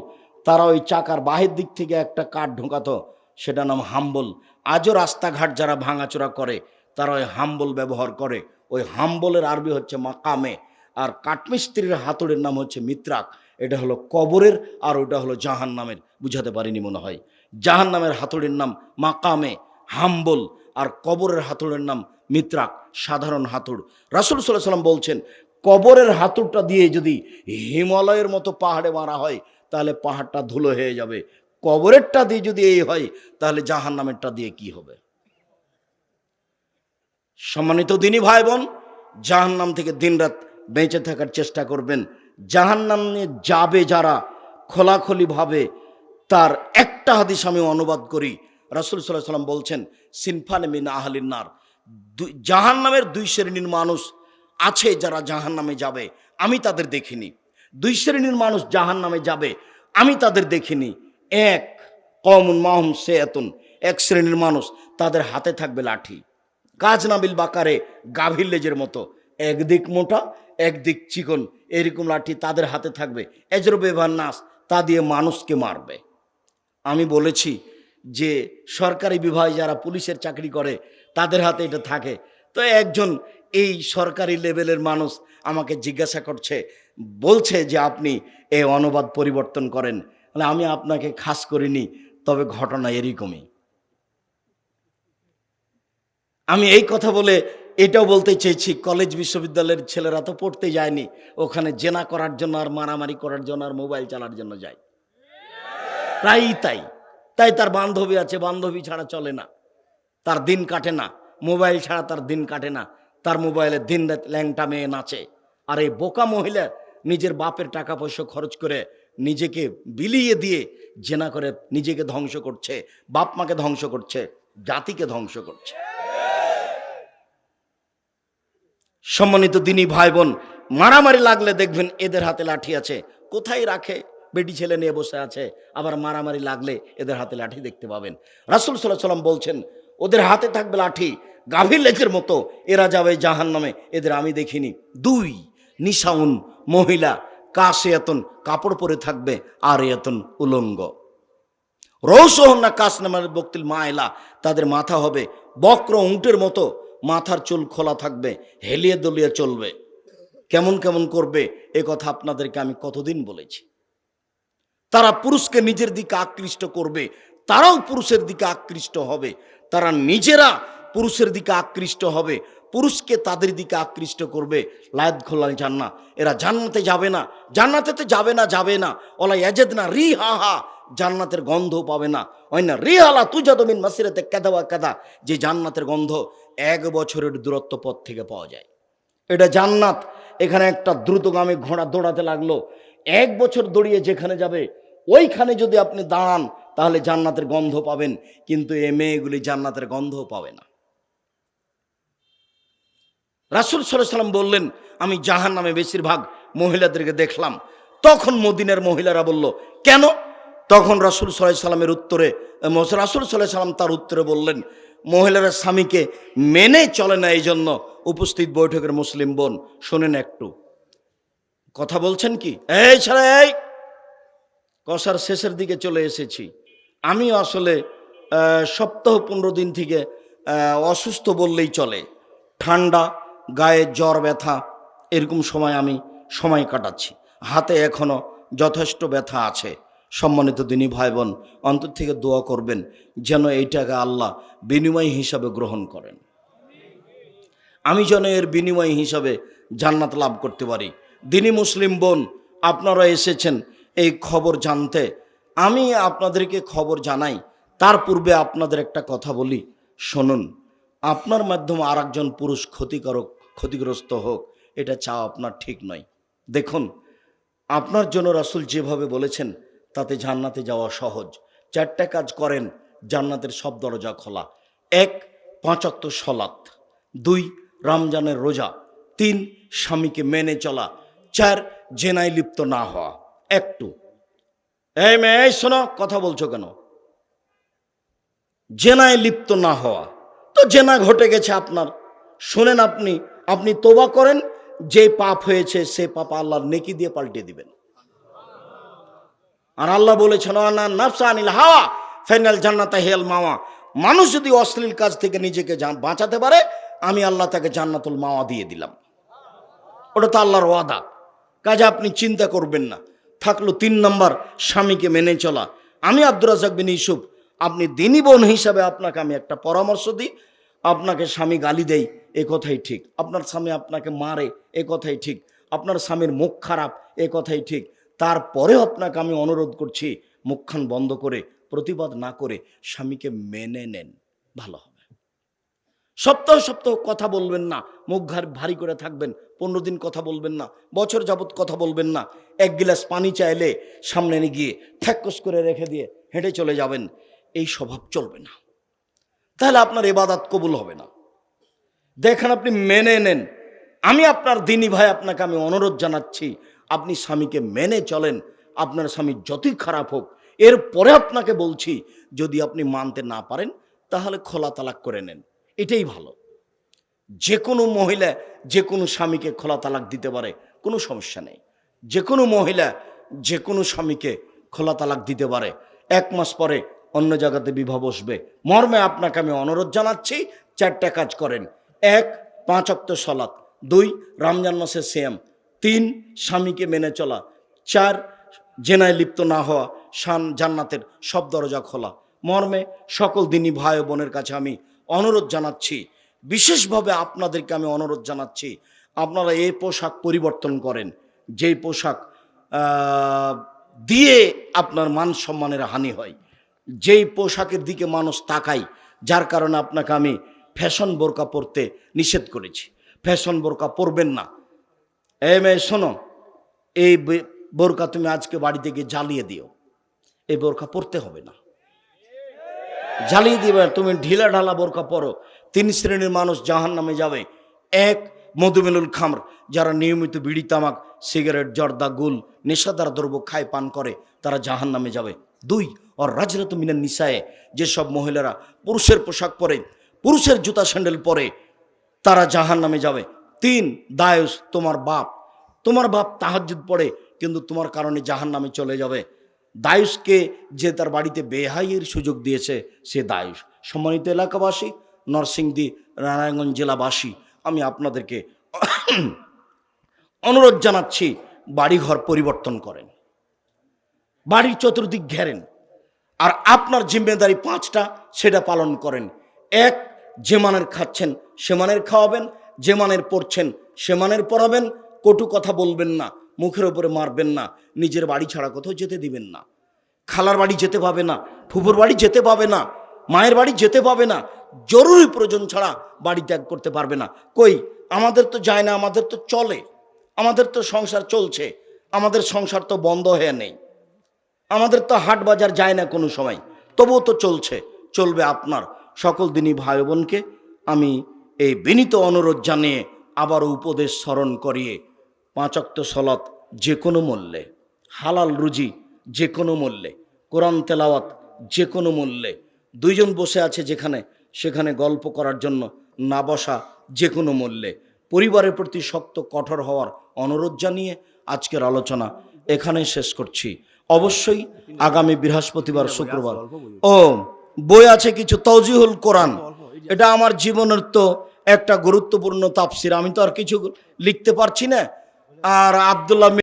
তারা ওই চাকার বাহির দিক থেকে একটা কাঠ ঢোকাতো, সেটা নাম হাম্বল। আজও রাস্তাঘাট যারা ভাঙাচোরা করে তারা ওই হাম্বল ব্যবহার করে। ওই হাম্বলের আরবি হচ্ছে মাকামে, আর কাঠমিস্ত্রির হাতুড়ের নাম হচ্ছে মিত্রাক। এটা হলো কবরের, আর ওটা হলো জাহান্নামের। বুঝাতে পারিনি মনে হয়। জাহান্নামের হাতুড়ের নাম মাকামে, হাম্বল, আর কবরের হাতুড়ের নাম মিত্রাক, সাধারণ হাতুড়। রাসূল সাল্লাল্লাহু আলাইহি ওয়াসাল্লাম বলছেন, কবরের হাতুড়টা দিয়ে যদি হিমালয়ের মতো পাহাড়ে মারা হয় তাহলে পাহাড়টা ধুলো হয়ে যাবে। কবরেরটা দিয়ে যদি এই হয় তাহলে জাহান্নামেরটা দিয়ে কি হবে? সম্মানিত দিনী ভাই বোন, জাহান্নাম থেকে দিনরাত বেঁচে থাকার চেষ্টা করবেন। জাহান্নামে যাবে যারা, খোলাখুলিভাবে তার একটা হাদিস আমি অনুবাদ করি। রাসূল সাল্লাল্লাহু আলাইহি ওয়াসাল্লাম বলছেন, সিনফান মিন আহলিন নার, জাহান্নামের 2 শ্রেণীর মানুষ আছে যারা জাহান্নামে যাবে, আমি তাদের দেখিনি। 2 শ্রেণীর মানুষ জাহান্নামে যাবে, আমি তাদের দেখিনি। এক, কওমুন মাহুম সায়াতুন, এক শ্রেণীর মানুষ, তাদের হাতে থাকবে লাঠি, গাজনাবিল বাকারে, গাভীর লেজের মতো, একদিক মোটা একদিক চিকন, এরকম লাঠি তাদের হাতে থাকবে। এজরবে নাস, তা দিয়ে মানুষকে মারবে। আমি বলেছি যে সরকারি বিভাগে যারা পুলিশের চাকরি করে তাদের হাতে এটা থাকে। তো একজন এই সরকারি লেভেলের মানুষ আমাকে জিজ্ঞাসা করছে, বলছে যে আপনি এই অনুবাদ পরিবর্তন করেন। আমি আপনাকে খাস করিনি, তবে ঘটনা এরকমই। আমি এই কথা বলে এটাও বলতে চেয়েছি, কলেজ বিশ্ববিদ্যালয়ের ছেলেরা তো পড়তে যায়নি, ওখানে জেনা করার জন্য আর মারামারি করার জন্য আর মোবাইল চালার জন্য যায়, প্রায়ই তাই। তাই তার বান্ধবী আছে, বান্ধবী ছাড়া চলে না, তার দিন কাটে না, মোবাইল ছাড়া তার দিন কাটে না, তার মোবাইলে দিন রাত ল্যাংটা মেয়ে নাচে, আর এই বোকা মহিলা নিজের বাপের টাকা পয়সা খরচ করে নিজেকে বিলিয়ে দিয়ে জেনা করে নিজেকে ধ্বংস করছে, বাপ মাকে ধ্বংস করছে, জাতিকে ধ্বংস করছে। সম্মানিত দিনী ভাই বোন, মারামারি লাগলে দেখবেন এদের হাতে লাঠি আছে, কোথায় রাখে? বেটি ছেলে নিয়ে বসে আছে, আবার মারামারি লাগলে এদের হাতে লাঠি দেখতে পাবেন। রাসূল সাল্লাল্লাহু আলাইহি ওয়াসাল্লাম বলছেন, ওদের হাতে থাকবে লাঠি গাভীর লেজের মতো, এরা যাবে জাহান্নামে, এদের আমি দেখিনি। 2 নিসাউন, মহিলা, কাসিয়াতুন, কাপড় পরে থাকবে, আর এতন উলঙ্গ। রৌসহন্না কাসনামার বক্তিল মায়লা, তাদের মাথা হবে বক্র উঁটের মতো, মাথার চুল খোলা থাকবে, হেলিয়ে দলিয়ে চলবে। কেমন কেমন করবে এ কথা আপনাদেরকে আমি কতদিন বলেছি। তারা পুরুষকে নিজের দিকে আকৃষ্ট করবে, তারাও পুরুষের দিকে আকৃষ্ট হবে, তারা নিজেরা পুরুষের দিকে আকৃষ্ট হবে, পুরুষকে তাদের দিকে আকৃষ্ট করবে। লায়াত খোলা জান্নাত, এরা জান্নাতে যাবে না, জান্নাতেতে যাবে না ওলা ইয়াজিদনা রিহাহা, জান্নাতের গন্ধ পাবে না। হয় না রিহালা তুজাদু মিন মাসিরাতে কাদা ওয়া কাদা, যে জান্নাতের গন্ধ 1 বছরের দূরত্ব পথ থেকে পাওয়া যায়। এটা জান্নাত। এখানে একটা দ্রুতগামী ঘোড়া দৌড়াতে লাগলো, 1 বছর দৌড়িয়ে যেখানে যাবে ওইখানে যদি আপনি দাঁড়ান তাহলে জান্নাতের গন্ধ পাবেন, কিন্তু এ মেয়েগুলি জান্নাতের গন্ধও পাবে না। রাসূল সাল্লাল্লাহু আলাইহি ওয়াসাল্লাম বললেন, আমি জাহান্নামে বেশিরভাগ মহিলাদেরকে দেখলাম। তখন মদিনার মহিলারা বলল, কেন? তখন রাসূল সাল্লাল্লাহু আলাইহি ওয়াসাল্লামের উত্তরে, রাসূল সাল্লাল্লাহু আলাইহি ওয়াসাল্লাম তার উত্তরে বললেন, মহিলারা স্বামীকে মেনে চলে না, এই জন্য। উপস্থিত বৈঠকের মুসলিম বোন শোনেন, একটু কথা বলছেন কি? এই ছেলে, এই কসার শেষের দিকে চলে এসেছি। আমি আসলে সপ্তাহ 15 দিন থেকে অসুস্থ বললেই চলে, ঠান্ডা, গায়ে জ্বর ব্যথা, এরকম সময় আমি সময় কাটাচ্ছি। হাতে এখনো যথেষ্ট ব্যথা আছে। সম্মানিত দিনী ভাই বোন, অন্তর থেকে দোয়া করবেন যেন এইটাকে আল্লাহ বিনিময় হিসাবে গ্রহণ করেন, আমি যেন এর বিনিময় হিসাবে জান্নাত লাভ করতে পারি। দিনী মুসলিম বোন, আপনারা এসেছেন এই খবর জানতে, আমি আপনাদেরকে খবর জানাই। তার পূর্বে আপনাদের একটা কথা বলি, শুনুন। আপনার মাধ্যমে আর একজন পুরুষ ক্ষতিগ্রস্ত হোক, এটা চাওয়া আপনার ঠিক নয়। দেখুন, আপনার জন্য রাসূল যেভাবে বলেছেন তাতে জান্নাতে যাওয়া সহজ। 4টা কাজ করেন, জান্নাতের সব দরজা খোলা। 1 5 ওয়াক্ত সালাত, 2 রমজানের রোজা, 3 স্বামীকে মেনে চলা, 4 জেনায় লিপ্ত না হওয়া। একটু এই মেয়ে, শোনো, কথা বলছো কেন? জেনায় লিপ্ত না হওয়া, তো জেনা ঘটে গেছে আপনার, শুনেন, আপনি তোবা করেন, যে পাপ হয়েছে সে পাপ আল্লাহর নেকি দিয়ে পাল্টে দিবেন। আর আল্লাহ বলেছেন, না নাফসা আনিল হাওয়া ফাইনাল জান্নাতা হিয়াল মাওয়া, মানুষ যদি অশ্লীল কাজ থেকে নিজেকে বাঁচাতে পারে, আমি আল্লাহ তাকে জান্নাতুল মাওয়া দিয়ে দিলাম। ওটা তো আল্লাহর ওয়াদা, কাজে আপনি চিন্তা করবেন না। থাকলো 3 নম্বর, স্বামীকে মেনে চলা। আমি আব্দুর রাজ্জাক বিন ইউসুফ, আপনি দিনী বোন হিসাবে আপনাকে আমি একটা পরামর্শ দিই। আপনাকে স্বামী গালি দেয়, এ কথাই ঠিক। আপনার স্বামী আপনাকে মারে, এ কথাই ঠিক। আপনার স্বামীর মুখ খারাপ, এ কথাই ঠিক। তারপরেও আপনাকে আমি অনুরোধ করছি, মুখখান বন্ধ করে, প্রতিবাদ না করে স্বামীকে মেনে নেন, ভালো হবে। সপ্তাহ সপ্তাহ কথা বলবেন না, মুখ ভারী করে থাকবেন, 15 দিন কথা বলবেন না, বছর যাবত কথা বলবেন না। 1 গিলাস পানি চাইলে সামনে নিয়ে গিয়ে ঠ্যাক্কস করে রেখে দিয়ে হেঁটে চলে যাবেন, এই স্বভাব চলবে না। তাহলে আপনার ইবাদত কবুল হবে না। দেখেন, আপনি মেনে নেন। আমি আপনার দিনী ভাই, আপনাকে আমি অনুরোধ জানাচ্ছি, আপনি স্বামীকে মেনে চলেন। আপনার স্বামী যতই খারাপ হোক, এরপরে আপনাকে বলছি, যদি আপনি মানতে না পারেন তাহলে খোলা তালাক করে নেন, এটাই ভালো। যে কোনো মহিলা যে কোনো স্বামীকে খোলা তালাক দিতে পারে, কোনো সমস্যা নেই। যে কোনো মহিলা যে কোনো স্বামীকে খোলা তালাক দিতে পারে। 1 মাস পরে অন্য জায়গাতে বিবাহ বসবে। মর্মে আপনাকে আমি অনুরোধ জানাচ্ছি, 4টা কাজ করেন। 1 5 ওয়াক্ত সালাত, 2 রমজান মাসের সিয়াম, 3 স্বামীকে মেনে চলা, 4 জেনায় লিপ্ত না হওয়া, জান্নাতের সব দরজা খোলা। মর্মে সকল দিনী ভাই ও বোনের কাছে আমি অনুরোধ জানাচ্ছি, বিশেষভাবে আপনাদেরকে আমি অনুরোধ জানাচ্ছি, আপনারা এই পোশাক পরিবর্তন করেন, যেই পোশাক দিয়ে আপনার মান সম্মানের হানি হয়, যেই পোশাকের দিকে মানুষ তাকায়, যার কারণে আপনাকে আমি ফ্যাশন বোরকা পরতে নিষেধ করেছি। ফ্যাশন বোরকা পরবেন না। এই মেয়ে শোনো, এই বোরকা তুমি আজকে বাড়িতে গিয়ে জ্বালিয়ে দিও, এই বোরকা পরতে হবে না, জ্বালিয়ে দিবে। তুমি ঢিলা ঢালা বোরকা পরো। 3 শ্রেণীর মানুষ জাহান্নামে যাবে। 1, মধুমেনুল খামর, যারা নিয়মিত বিড়ি তামাক সিগারেট জর্দা গুল নেশাদার দ্রব্য খায় পান করে, তারা জাহান্নামে যাবে। 2, আর রাজরাত মিনান নিসায়ে, যেসব মহিলারা পুরুষের পোশাক পরে, পুরুষের জুতা স্যান্ডেল পরে, তারা জাহান্নামে যাবে। 3, দায়ুস, তোমার বাপ তাহাজ্জুদ পড়ে কিন্তু তোমার কারণে জাহান্নামে চলে যাবে। দায়ুসকে যে তার বাড়িতে বেহাইয়ের সুযোগ দিয়েছে সে দায়ুস। সম্মানিত এলাকাবাসী, নরসিংদী নারায়ণগঞ্জ জেলাবাসী, আমি আপনাদেরকে অনুরোধ জানাচ্ছি, বাড়িঘর পরিবর্তন করেন, বাড়ির চতুর্দিক ঘেরেন, আর আপনার জিম্মেদারি 5টা, সেটা পালন করেন। 1, যে মানের খাচ্ছেন সে মানের খাওয়াবেন, যে মানের পড়ছেন সে মানের পড়াবেন, কটু কথা বলবেন না, মুখের উপরে মারবেন না, নিজের বাড়ি ছাড়া কোথাও যেতে দিবেন না। খালার বাড়ি যেতে পাবে না, ফুফুর বাড়ি যেতে পাবে না, মায়ের বাড়ি যেতে পাবে না, জরুরি প্রয়োজন ছাড়া বাড়ি ত্যাগ করতে পারবে না। কই, আমাদের তো যায় না, আমাদের তো চলে, আমাদের তো সংসার চলছে, আমাদের সংসার তো বন্ধ হয়ে নেই, আমাদের তো হাট বাজার যায় না কোনো সময়, তবুও তো চলবে। আপনার সকল দিনই ভাই বোনকে আমি এই বিনীত অনুরোধ জানিয়ে আবারও উপদেশ স্মরণ করিয়ে, 5 ওয়াক্ত সালাত যে কোনো মূল্যে, হালাল রুজি যে কোনো মূল্যে, কোরআন তেলাওয়াত যে কোনো মূল্যে, 2 জন বসে আছে যেখানে সেখানে গল্প করার জন্য না বসা যে কোনো মূল্যে, পরিবারের প্রতি শক্ত কঠোর হওয়ার অনুরোধ জানিয়ে আজকের আলোচনা এখানে শেষ করছি। অবশ্যই আগামী বৃহস্পতিবার শুক্রবার বই আছে কিছু, তাওজিহুল কোরআন, এটা আমার জীবনের তো একটা গুরুত্বপূর্ণ তাফসির, আমি তো আর কিছু লিখতে পারছি না। আর আব্দুল্লাহ